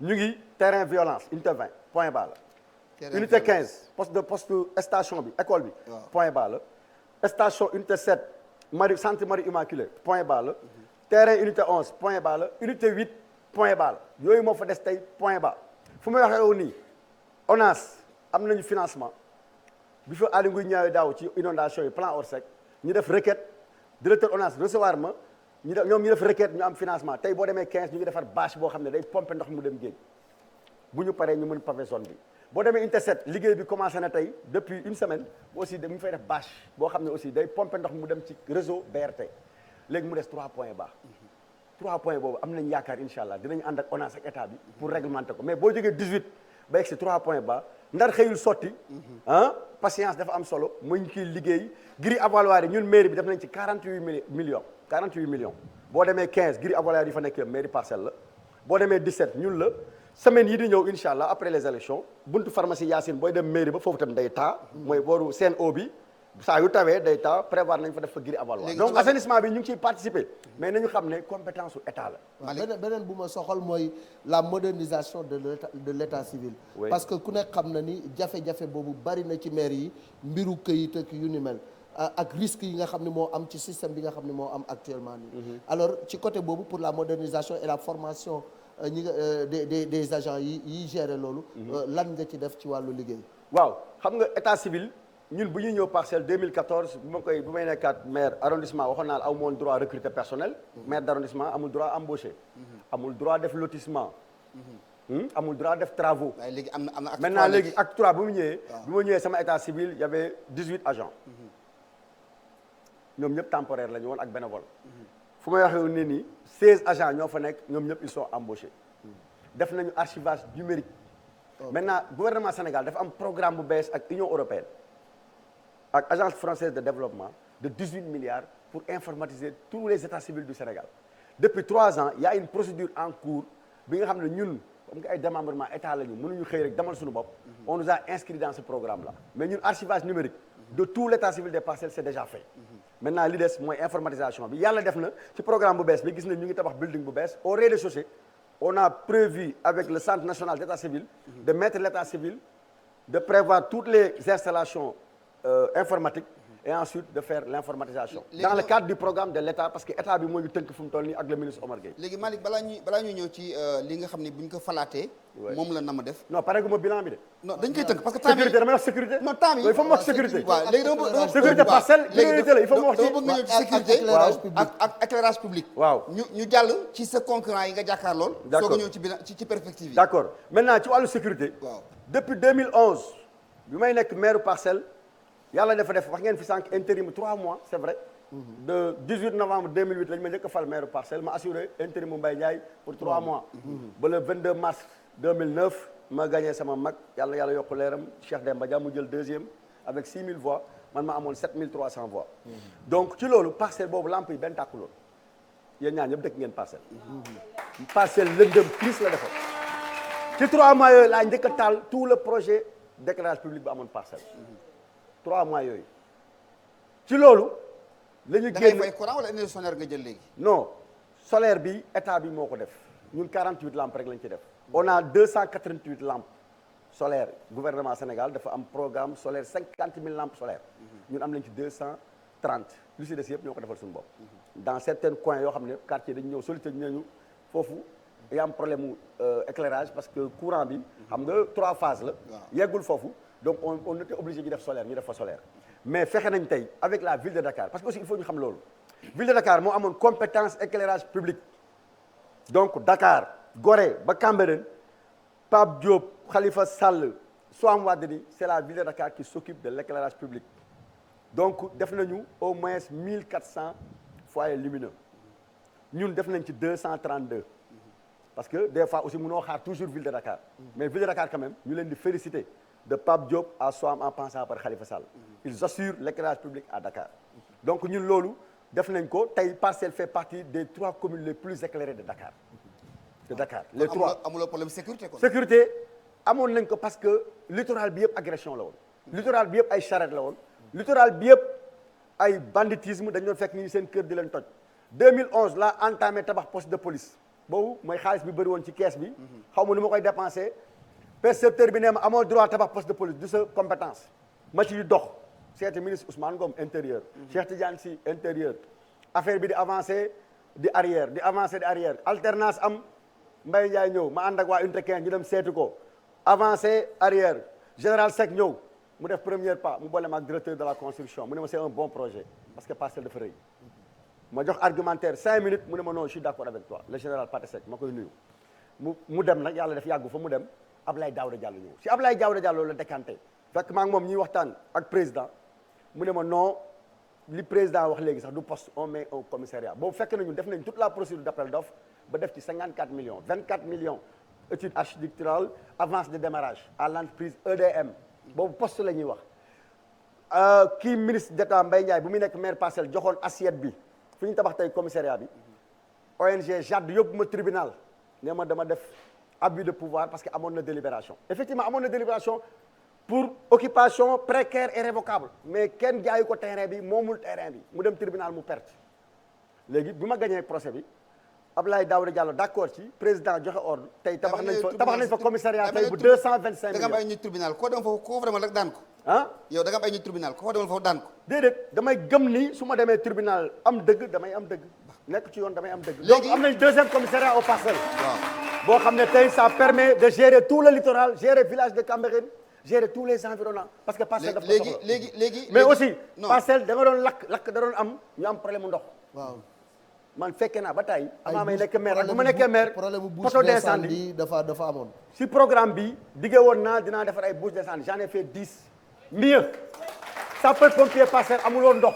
ñu ngi terrain violence unité 20 point bas la Terrain unité violence. 15 poste station bi école bi Waaw. point bas la station unité 7 centre Marie Immaculée point bas la terrain unité 11 point bas la unité 8 point bas la yooyu moo fa des tey point bas fu may waxee woon nii ONAS am nañu financement bi fa Aly Ngouille Ndiaye daaw ci inondation yi plan Orsec ñu def requête directeur ONAS recevoir ma ñoom ñu def requête ñu am financement tey boo demee 15 ñu ngi defar bâche boo xam ne day pomper ndox mu dem géej bu ñu paree ñu mën pavé zone bi boo demee unité 7 liggéey bi commencé na tey depuis une semaine aussi mu fay def bâche boo xam ne aussi day pomper ndox mu dem ci réseau BRT léegi mu des 3 points bas 3 points boobu am nañ yaakaar incha allah dinañ ànd ak ONAS ak état bi pour réglementer ko mais boo jógee 18 ba yegg si 3 points bas ndar xëyul sotti patience dafa am solo mooy ñu ciy liggéey gris avaloir yi ñun mairie bi def nañ ci 48 millions boo demee 15 gris avaloir yi fa nekk mairie Parcelles la boo demee 17 ñun la semaine yi di ñëw incha allah après les élections buntu pharmacie Yacine booy dem mairie ba foofu tam day taa mooy booru CNO bi saa yu tawee day taa prévoir nañ fa def fa gris avaloir Léegi donc ci wàllu- assainissement bi ñu ngi ciy participer mais nañu xam ne compétence su état la waaw beneen bu ma soxal mooy la modernisation de l'état civil. Oui. parce que ku nekk xam na ni jafe-jafe boobu bari na ci maire yi mbiru këyit ak yu ni mel ak risque yi nga xam ne moo am ci système bi nga xam ne moo am actuellement nii. alors ci côté boobu pour la modernisation et la formation ñi nga des agents yi gérer loolu. lan nga ci def ci wàllu liggéey. waaw xam nga état civil ñun bu ñuy ñëw Parcelles 2014 bu may nekkaat maire arrondissement waxoon naa la aw moon droit recruter personnel maire d' arrondissement amul droit embaucher amul droit def lotissement amul droit def travaux waaye léegi am na acte maintenant trois léegi acte 3 bu mu ñëwee Waaw. bi ma ñëwee sama état civil y avait 18 agents ñoom ñëpp temporaire la ñu woon ak bénévole fu may waxee ne nii 16 agents ñoo fa nekk ñoom ñëpp ils sont embauchés def nañu archivage numérique maintenant gouvernement Sénégal dafa am programme bu bees ak Union européenne ak agence française de développement de 18 milliards pour informatiser tous les états civils du Sénégal depuis 3 ans il y a une procédure en cours bi nga xam ne ñun comme que ay démembrement état la ñu mënuñu xëy rek demal suñu bopp on nous a inscrit dans ce programme là mais ñun archivage numérique de tout l'état civil des parcelles c'est déjà fait maintenant li des mooy informatisation bi yàlla def na ci programme bu bees bi gis na ñu ngi tabax building bu bees au rez-de-chaussée on a prévu avec le centre national d'état civil de mettre l'état civil de prévoir toutes les installations informatiques et ensuite de faire l'informatisation dans le cadre du programme de l'État parce que état bi moo ñu tënk fu mu toll nii ak le ministre Omar Gueye. léegi Malick balaa ñuy ñëw ci li nga xam ne bu ñu ko falaatee. moom la nama def. non pare gu ma bilan bi de. non dañ koy tënk parce que temps bi sécurité damay wax sécurité. non temps bi il faut mu wax sécurité. waaw léegi dama bëgg sécurité parcelle priorité la il faut mu wax ci. dama bëgg nga ñëw ci sécurité ak éclairage public. waaw ñu jàll ci sa concurrent yi nga jàkkaar lool. d'accord soog a ñëw ci bilan ci perspective yi. d'accord maintenant ci wàllu sécurité. waaw depuis 2011 bi may nekk maire Parcelles. yàlla dafa def wax ngeen fi sànq intérim 3 mois c'est vrai de 18 novembre 2008 lañ ma njëkk a fal maire Parcelles ma assuré intérim Mbaye Ndiaye pour 3 mois ba le 22 mars 2009 ma gagné sama mag yàlla yokk leeram Cheikh Demba Dia mu jël deuxième avec 6000 voix man ma amoon 7300 voix donc ci loolu Parcelles boobu lamp yi benn tàkkuloon yéen ñaar ñëpp dëkk ngeen Parcelles Parcelles lëndëm crise la defoon ci 3 mois yooyu laa njëkk a taal tout le projet d'éclairage public bu amoon Parcelles 3 mois yooyu ci loolu la ñu génn da ngay fay courant wala énergie solaire nga jël léegi. non solaire bi état bi moo ko def ñun 48 lampes rek lañ ci def on a 288 lampes solaires gouvernement Sénégal dafa am programme solaire 50 000 lampes solaires ñun am nañ ci 230 lu si des yëpp ñoo ko defal suñu bopp dans certains coins yoo xam ne quartier dañu ñëw sollicité ñu foofu y a am problème mu éclairage parce que courant bi xam nga 3 phases la yeggul foofu donc on était obligé ñu def solaire ñu def fa solaire mais fexe nañ tey avec la ville de Dakar parce que aussi il faut ñu xam loolu ville de Dakar moo amoon compétence éclairage public donc Dakar Gorée ba Cambérène Pape Diop Khalifa Sall Soham Wardini c'est la ville de Dakar qui s'occupe de l'éclairage public donc def nañu au moins 1400 foyers lumineux ñun def nañ ci 232 parce que des fois aussi mënoo xaar toujours ville de Dakar mais ville de Dakar quand même ñu leen di féliciter de Pape Diop à Soham en passant par Khalifa Sall ils assurent l'éclairage public à Dakar donc ñun loolu def nañ ko tey Parcelles fait partie des 3 communes les plus éclairées de Dakar les 3 amuloo problème sécurité quoi. sécurité amoon nañ ko parce que littoral bi yëpp agression la woon littoral bi yëpp ay charrette la woon littoral bi yëpp ay banditisme dañu doon fekk ñu seen kër di leen toj 2011 la entamé tabax poste de police boobu mooy xaalis bi bëri woon ci kees bi xaw ma nu ma koy dépensé percepteur bi nee ma amoo droit tabax poste de police du sa compétence ma ci dox seeti ministre Ousmane Ngom intérieur Cheikh Tidiane Sy intérieur affaire bi di avancé di arrière di avancé di arrière alternance am Mbaye Ndiaye ñëw ma ànd ak waa unité 15 ñu dem seeti ko avancé arrière général Seck ñëw mu def premier pas mu boole ma ak directeur de la construction mu ne ma c'est un bon projet parce que Parcelles dafa rëy ma jox argumentaire 5 minutes mu ne ma non je suis d'accord avec toi le général Pathé Seck ma koy nuyu mu dem nag yàlla def yàggu fa mu dem Ablaye Daouda Diallo ñëw si Ablaye Daouda Diallo la décanté fekk maa ngi moom ñuy waxtaan ak président mu ne ma non li président wax léegi sax du poste on met un commissariat boobu fekk nañu def nañ toute la procédure d'appel d'offres ba def ci 54 millions 24 millions étude architecturale avance de démarrage à l'entreprise EDM boobu poste la ñuy wax kii ministre d'État Mbaye Ndiaye bu muy nekk maire Parcelles joxoon assiette bi fi ñu tabax tey commissariat bi ONG JAD yóbbu ma tribunal ne ma dama def abus de pouvoir parce que amoon na délibération effectivement amoon na délibération pour occupation précaire et révocable mais kenn jaayu ko terrain bi moomul terrain bi mu dem tribunal mu perte léegi bi ma gagné procès bi Abdoulaye Daouda Diallo d'accord ci président joxe ordre tey tabax nañ fa commissariat tey bu 225 millions. da nga am ay ñu tribunal koo dem foofu koo fa demal rek daan ko. ah yow da nga am ay ñu tribunal koo fa demal foofu daan ko. déedéet damay gëm ni su ma demee tribunal am dëgg damay am dëgg nekk ci yoon damay am dëgg. léegi donc am nañ deuxième commissariat aux Parcelles. waaw boo xam ne tey ça permet de gérer tout le littoral gérer village de Cambérène gérer tous les environnants parce que Parcelles dafa ko soxla léegi mais aussi non Parcelles da nga doon lakk da doon am ñu am problème mu ndox. waaw man fekkee naa ba tey. ay amaa may bouche nekk maire ak bu ma nekkee maire. problème bu poteau bouche d'incendie d'incendie dafa amoon. si programme bi diggee woon naa dinaa defar ay bouche d'incendie j'en ai fait 10. mieux sapeur pompier Parcelles amul woon ndox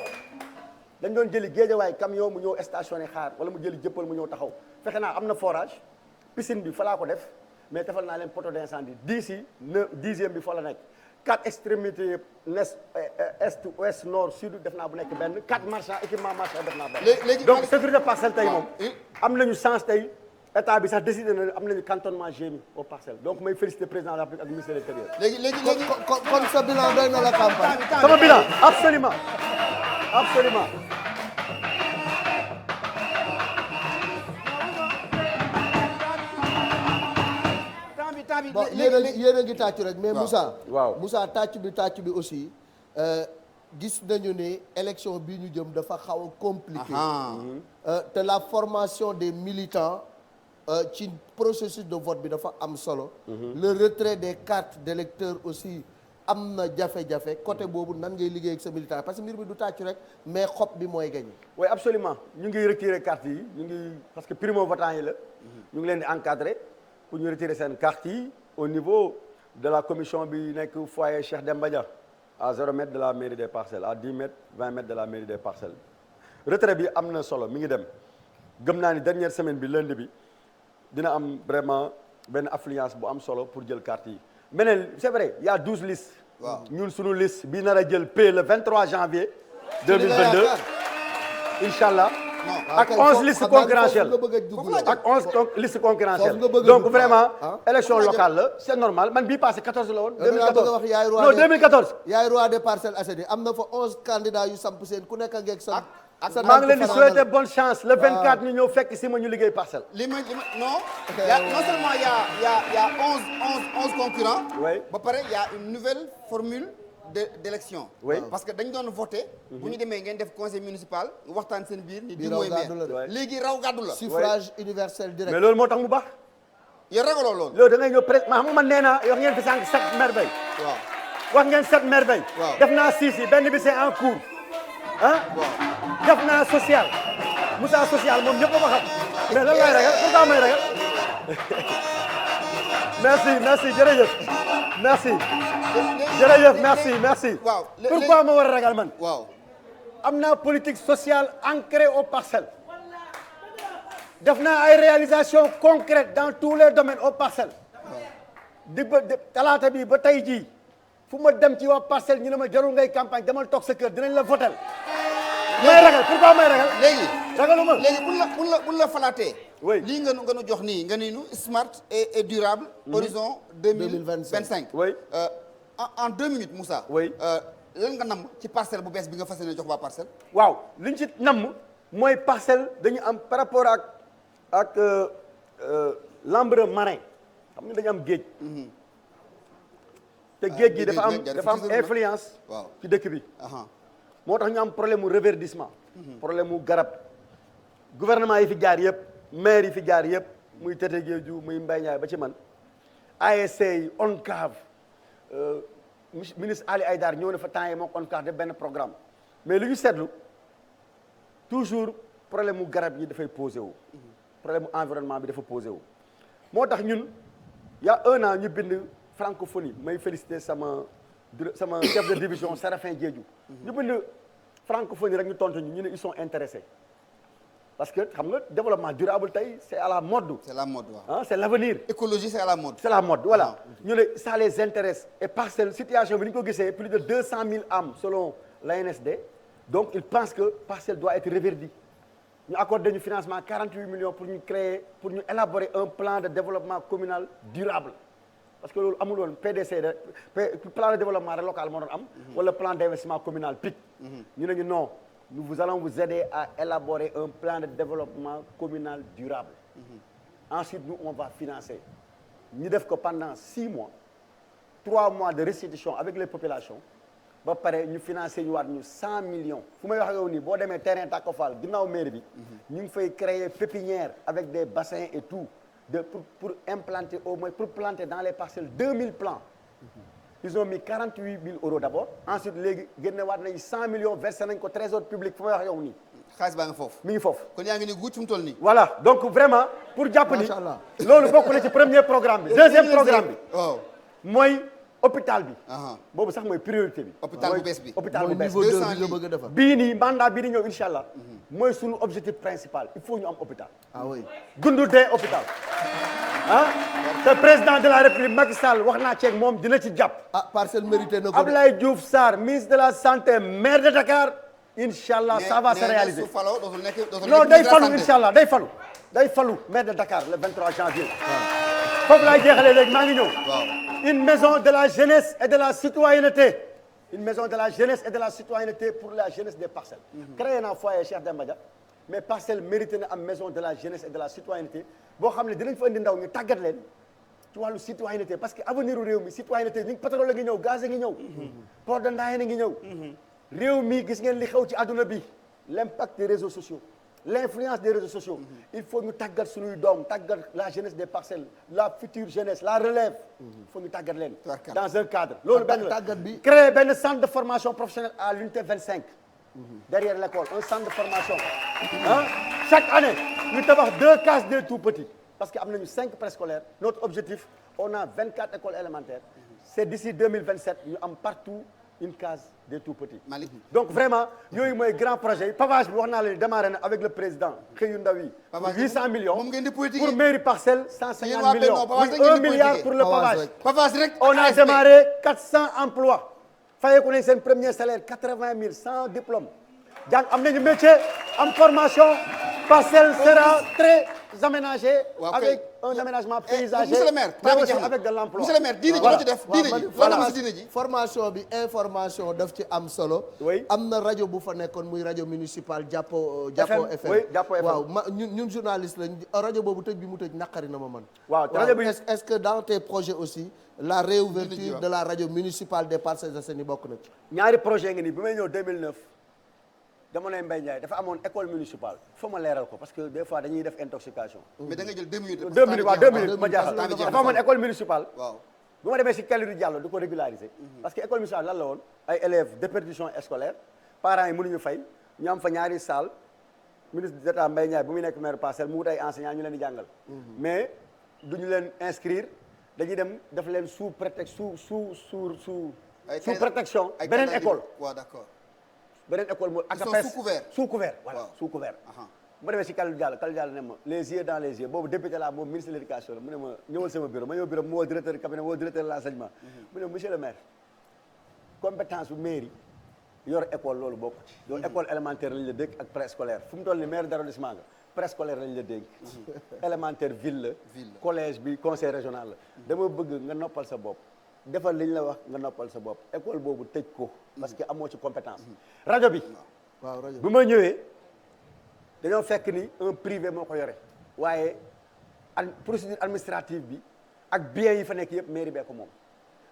dañ doon jëli Géejawaay camion mu ñëw stationné xaar wala mu jëli Jëppal mu ñëw taxaw fexe naa am na forage piscine bi fa laa ko def mais defal naa leen poteau d'incendie d'ici 10e bi fa la nekk 4 extrémités est ouest nord sud def naa bu nekk benn 4 marchands équipement marchand def naa benn donc sécurité parcelle tey moom am nañu chance tey état bi sax décidé na am nañu cantonnement GMI aux parcelles donc may féliciter président de la République ak ministre de l'Intérieur. léegi kon sa bilan doy na la campagne. sama bilan absolument absolument. bon yéen a ngi tàccu rek mais Moussa. waaw Moussa tàcc bi aussi gis nañu ne élection bi ñu jëm dafa xaw a compliqué. te la formation des militants ci processus de vote bi dafa am solo. le retrait des cartes d'électeurs aussi am na jafe-jafe côté boobu nan ngay liggéey ak sa militant parce que mbir bi du tàccu rek mais xob bi mooy gagné. oui absolument ñu ngi retirer carte yi ñu ngi parce que primo votant yi la. ñu ngi leen di encadrer pour ñu retirer seen carte yi au niveau de la commission bi nekk foyer Cheikh Demba Dia à 0 mètre de la mairie des Parcelles à 10 mètres 20 mètres de la mairie des Parcelles. retrait bi am na solo mi ngi dem gëm naa ni dernière semaine bi lundi bi dina am vraiment benn affluence bu am solo pour jël carte yi beneen c'est vrai il y a 12 listes. waaw ñun suñu liste bi nar a jël paie le 23 janvier 2022 incha allah. ak 11 listes concurrentielles ak 11 listes concurrentielles donc vraiment élection locale la c'est normal man bii passé 14 la woon. 2014 non 2014. yaay roi des Parcelles Assainies am na fa 11 candidats yu samp seen ku nekk ngeeg sa. maa ngi leen di souhaiter bonne chance le 24 ñu ñëw fekk si ma ñu liggéey parcelle. non seulement il y a 11 concurrents. oui ba pare il y a une nouvelle formule d'élection. oui parce que dañ doon voté. bu ñu demee ngeen def conseil municipal waxtaan seen biir. ni di mooy maire léegi raw gàddu la. suffrage universel direct. mais loolu moo tax mu baax. yow ragaloo loolu. loolu da ngay ñëw presque xam nga man nee naa wax ngeen fi sànq 7 merveilles. waaw wax ngeen 7 merveilles. waaw def naa 6 yi benn bi c'est en cours. ah def naa social Moussa social moom ñëpp a ko xam mais lan laay ragal pourquoi may ragal merci jërëjëf merci jërëjëf merci waaw pourquoi ma war a ragal man waaw am naa politique sociale ancrée aux parcelles def naa ay réalisations concrètes dans tous les domaines aux parcelles di ba talaata bi ba tey jii fu ma dem ci waa parcelle ñu ne ma jarul ngay campagne demal toog sa kër dinañ la votel may ragal pourquoi may ragal léegi ragaluma léegi buñ la falaatee oui lii nga nu jox nii nga ni nu smart et durable horizon 2025 oui en 2 minutes Moussa oui lan nga nam ci parcelle bu bees bi nga fas yéene jox waa parcelle waaw liñ ci namm mooy parcelle dañu am par rapport ak l'embrun marin xam nga dañu am géej te géej gi dafa am influence ci dëkk bi moo tax ñu am problème mu reverdissement problème mu garab gouvernement yi fi jaar yëpp maire yi fi jaar yëpp muy Tete Diédhiou muy Mbaye Ndiaye ba ci man ASC yi ONCAV ministre Ali Aïdar ñëw na fa temps yi moo ko ONCAV def benn programme mais li ñu seetlu toujours problème mu garab yi dafay posé wu problème mu environnement bi dafa posé wu moo tax ñun y a 1 an ñu bind francophonie may féliciter sama chef de division Séraphin Diédhiou ñu bind francophonie rek ñu tontu ñu ne ils sont intéressés parce que xam nga développement durable tey c'est à la mode. c'est la mode waaw ah c'est l'avenir. écologie c'est à la mode. c'est la mode voilà ñu ne ça les intéresse et parcelle situation bi ni ñu ko gisee plus de 200 000 âmes selon l'ANSD donc ils pensent que parcelle doit être reverdie ñu accordé ñu financement 48 millions pour ñu créer pour ñu élaborer un plan de développement communal durable. parce que loolu amul woon PDC plan de développement local moo doon am. wala plan d'investissement communal PIC. ñu ne ñu non nous allons vous aider à élaborer un plan de développement communal durable. Ensuite nous on va financer. ñu def ko pendant 6 mois 3 mois de restitution avec les populations ba pare ñu financer ñu waat ñu 100 millions fu may wax yow nii boo demee terrain Tako Fall ginnaaw mairie bi. ñu ngi fay créer pépinière avec des bassins et tout. pour implanter au moins pour planter dans les parcelles 2000 plants. Ils ont mis 48 000 euros d'abord. Ensuite léegi génnewaat nañu 100 millions versé nañ ko trésor public fu may wax yow nii. xaalis baa nga foofu. mi ngi foofu. kon yaa ngi ni guut fi mu toll nii. voilà donc vraiment pour jàpp ni macha allah loolu bokk na ci premier programme bi. deuxième programme bi. waaw mooy hôpital bi. boobu sax mooy priorité bi. hôpital bu bees bi hôpital bu bees niveau 2 bi nga bëgg a defar. bii nii mandat bii di ñëw incha allah. mooy sunu objectif principal il faut ñu am hôpital. ah oui dundu dee hôpital. te président de la république Macky Sall wax naa ceeg moom dina ci jàpp. Parcelles mérité na ko. Abdoulaye Diouf Sarr ministre de la santé maire de Dakar incha allah ça va se réaliser. non day falu incha allah day falu. day falu maire de Dakar le 23 janvier. foofu laay jeexalee léegi maa ngi ñëw. une maison de la jeunesse et de la citoyenneté. une maison de la jeunesse et de la citoyenneté pour la jeunesse des Parcelles. créé naa foyer Cheikh Demba Dia mais Parcelles mérité na am maison de la jeunesse et de la citoyenneté boo xam ne dinañ fa indi ndaw ñu tàggat leen ci wàllu citoyenneté parce que avenir u réew mi citoyenneté ñu pétrole la ngi ñëw gaz a ngi ñëw. port de Ndayane a ngi ñëw. réew mi gis ngeen li xew ci àdduna bi l'impact des réseaux sociaux. l'influence des réseaux sociaux. il faut ñu tàggat suñuy doom tàggat la jeunesse des Parcelles la future jeunesse la relève. il faut ñu tàggat leen. dans un cadre. loolu benn la tàggat bi. créer benn centre de formation professionnelle à l'unité 25. derrière l'école un centre de formation. chaque année ñu tabax 2 cases des tout petits parce que am nañu 5 préscolaires notre objectif on a 24 écoles élémentaires. c'est d'ici 2027 ñu am partout une case des tout petits. donc vraiment yooyu mooy grand projet yi pavage bi wax naa leen démarré na avec le président xëyu ndaw yi. 800 millions pour mairie Parcelles 150 millions. 1 milliard pour le pavage. pavage rek on a démarré 400 emplois. fayeeku nañ seen premier salaire 80 000 sans diplôme. jàng am nañu métier am formation. Parcelles sera très aménagé. avec un aménagement paysager. monsieur le maire mais aussi avec de l'emploi. monsieur le maire diine ji loo ci def diine ji. voilà diine ji. formation bi information daf ci am solo. oui am na rajo bu fa nekkoon muy rajo municipal Jàppo FM. oui Jàppo FM waaw ñun journaliste lañ rajo boobu tëj bi mu tëj naqari na ma man. waaw rajo bi est-ce que dans tes projets aussi la réouverture de la radio municipale des Parcelles Assainies bokk na ci. ñaari projet nga ni bi may ñëw 2009. dama ne Mbaye Ndiaye dafa amoon école municipale faut ma leeral ko parce que des fois dañuy def intoxication. mais da nga jël 2 minutes. 2 minutes waaw 2 minutes ma jaaxal dafa amoon école municipale. waaw bu ma demee si Kalidou Diallo di ko régulariser. parce que école municipale lan la woon ay élèves déperdition scolaire parents yi mënuñu fay ñu am fa ñaari salle ministre d'État Mbaye Ndiaye bu muy nekk maire Parcelles mu wut ay enseignants ñu leen di jàngal. mais duñu leen inscrire dañuy dem def leen sous prétexte sous prétection beneen école. waaw d'accord. beneen école mooy ils sont sous couvert voilà sous couvert. ma demee si Kalidou Diallo ne ma les yeux dans les yeux boobu député la moom ministre de l'éducation la mu ne ma ñëwal sama bureau ma ñëw bureau mu woo directeur cabinet woo directeur de l'enseignement. mu ne monsieur le maire compétence bu mairie yor école loolu bokku ci. loolu école élémentaire lañ la dénk ak préscolaire fu mu toll ni maire d'arrondissement nga préscolaire lañ la dénk. élémentaire ville la. collège bi conseil régional la. dama bëgg nga noppal sa bopp. defal li ñu la wax nga noppal sa bopp école boobu tëj ko parce que amoo ci compétence. rajo bi. waaw rajo bu ma ñëwee dañoo fekk ni un privé moo ko yore waaye procédure administrative bi ak biens yi fa nekk yëpp mairie bee ko moom.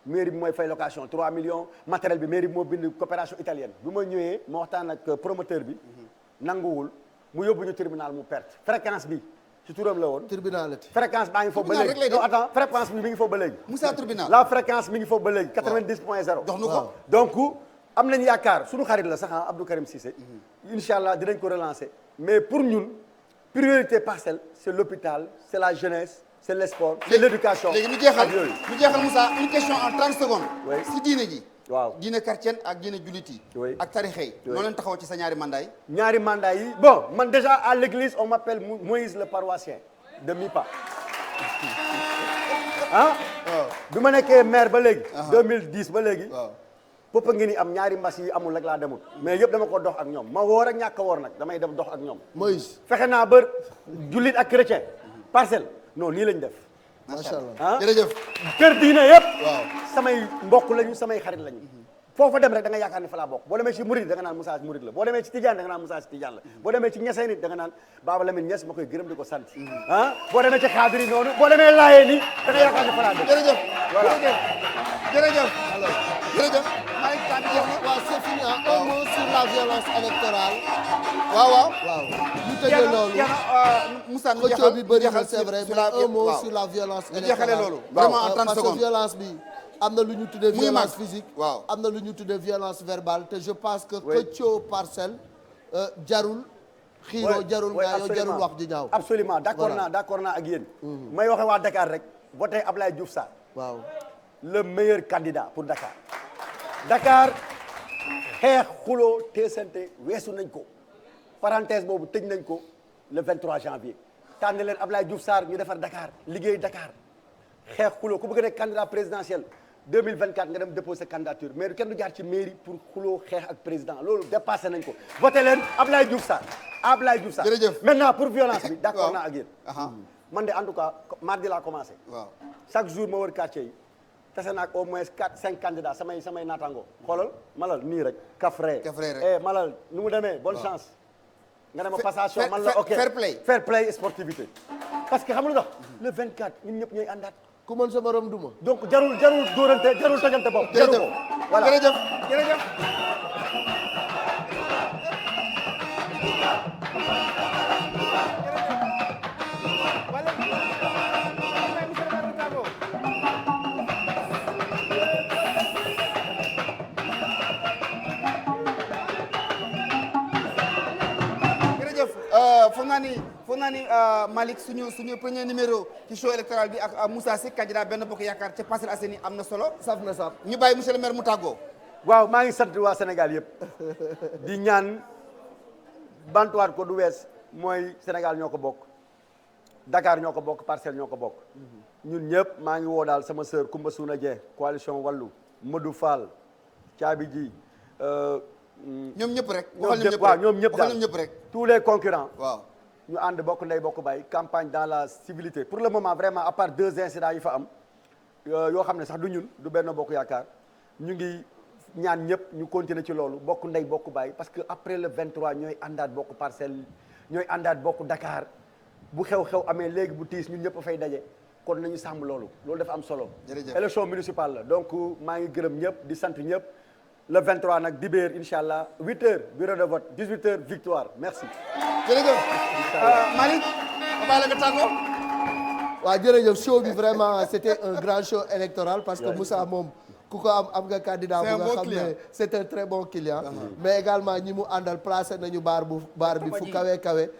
mairie bi mooy fay location 3 millions matériel bi mairie bi moo bind coopération italienne bu ma ñëwee ma waxtaan ak promoteur bi nanguwul mu yóbbu ñu tribunal mu perte fréquence bi. ci turam la woon. tribunal fréquence baa ngi foofu ba léegi non attends fréquence bi mi ngi foofu ba léegi. Moussa tribunal la fréquence mi ngi foofu ba léegi. 90.0. jox nu ko donc am nañu yaakaar suñu xarit la sax Abdou Karim Cissé. incha allah dinañ ko relancer. mais pour ñun priorité Parcelles c'est l'hôpital c'est la jeunesse c'est le sport. c'est l'éducation léegi ñu jeexal Moussa une question en 30 secondes. oui si diine ji. waaw diine chrétienne ak diine jullit yi. oui ak tarixa yi. noo leen taxaw ci sa ñaari mandat yi. ñaari mandat yi bon man déjà à l'église on m'appelle Moïse le paroissien de Mipa. bi ma nekkee maire ba léegi. 2010 ba léegi. waaw poppa ngi ni am ñaari mbas yi amul rek laa demul. mais yëpp dama ko dox ak ñoom ma woor ak ñàkk a woor nag damay dem dox ak ñoom. Moïse fexe naa ba jullit ak chrétien Parcelles non nii lañ def. macha allah jërëjëf. kër diine yëpp. waaw samay mbokk lañu samay xarit lañu. foofa dem rek da nga yaakaar ne fa laa bokk boo demee ci murid da nga naan Moussa murid la boo demee ci Tidiane da nga naan Moussa Tidiane la boo demee ci Ñaseen nit da nga naan Baba Lamine Niass ma koy gërëm di ko sant boo demee ci Xaadir yi noonu boo demee Laayeen ni da nga yaakaar ne fa laa bokk. jërëjëf voilà jërëjëf jërëjëf maa ngi tànn jeex na. waaw c'est fini un mot sur la violence électorale. waaw ñu tëjee loolu. Moussa ñu xëccoo bi bëri na jeexal c'est vrai sur mais un mot sur la violence ñu jeexalee électorale. loolu vraiment en 30 parce que secondes. violence bi am na lu ñu tuddee muy violence mag. physique. waaw am na lu ñu tuddee violence verbale te je pense que Oui. xëccoo Parcelles jarul. xiiroo jarul ngaayoo jarul wax ji ñaaw. absolument d'accord Voilà. naa ak yéen may waxe waa Dakar rek voté Ablaye Diouf Sarr waaw le meilleur candidat pour Dakar. Dakar xeex xuloo teesante weesu nañ ko parenthèse boobu tëj nañ ko le 23 janvier tànn leen Abdoulaye Diouf Sarr ñu defar Dakar liggéey Dakar xeex xuloo ku bëgg a nekk candidat présidentiel 2024 nga dem déposer candidature mais kenn du jaar ci mairie pour xuloo xeex ak président loolu dépassé nañ ko voté leen Abdoulaye Diouf Sarr Abdoulaye Diouf Sarr. jërëjëf maintenant pour violence bi. d'accord naa ak yéen. man de en tout cas mardi laa commencé. waaw chaque jour ma wër quartier yi tase naa ak au moins 4-5 candidats samay naataango xoolal malal nii rek. Kafre rek malal nu mu demee bonne chance. nga ne ma passation man la ok fair play sportivité. parce que xam nga lu tax le 24 ñun ñëpp ñooy àndaat. ku mën sa morom duma. donc jarul dóorante jarul tojante bopp. jaru ko voilà jërëjëf. foog naa ni Malick suñu premier numéro ci show électoral bi ak Moussa Sy candidat Benno Bokk Yaakaar ca Parcelles Assainies am na solo. saf na saf ñu bàyyi monsieur le maire mu tàggoo. waaw maa ngi sant waa Sénégal yëpp di ñaan bantuwaat ko du wees mooy Sénégal ñoo ko bokk Dakar ñoo ko bokk Parcelles ñoo ko bokk. ñun ñëpp maa ngi woo daal sama sœur Koumba Souna Dieng coalition Wallu Modou Fall Thiabi Ji. ñoom ñëpp rek. ñoom ñëpp daal ñëpp rek. tous les concurrents. waaw ñu ànd bokk ndey bokk bay campagne dans la civilité pour le moment vraiment à part 2 incidents yi fa am yoo xam ne sax du ñun du Benno Bokk Yaakaar ñu ngi ñaan ñëpp ñu continuer ci loolu bokk ndey bokk bay parce que après le 23 ñooy àndaat bokk Parcelles ñooy àndaat bokk Dakar bu xew-xew amee léegi bu tiis ñun ñëpp fay daje kon nañu sàmm loolu dafa am solo. jërëjëf élection municipale la donc maa ngi gërëm ñëpp di sant ñëpp. le 23 nag dibéer incha allah 8h bureau de vote 18h victoire merci. jërëjëf Malick ba la nga tàggoo. waaw jërëjëf show bi vraiment c'était un grand show électoral parce que Moussa moom ku ko am nga candidat bu nga xam ne c'est un très bon client. mais également ñi mu àndal placé nañu baar bi fu kawe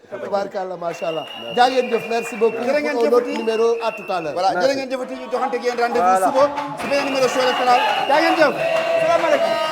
tabaarkalla macha allah. jaa ngeen jëf merci beaucoup. jërë ngeen pour un autre numéro à tout à l'heure. voilà jërë ngeen jëfati ñu joxante ak yéen rendez-vous suba su beneen numéro show électoral jaa ngeen jëf salaamaaleykum.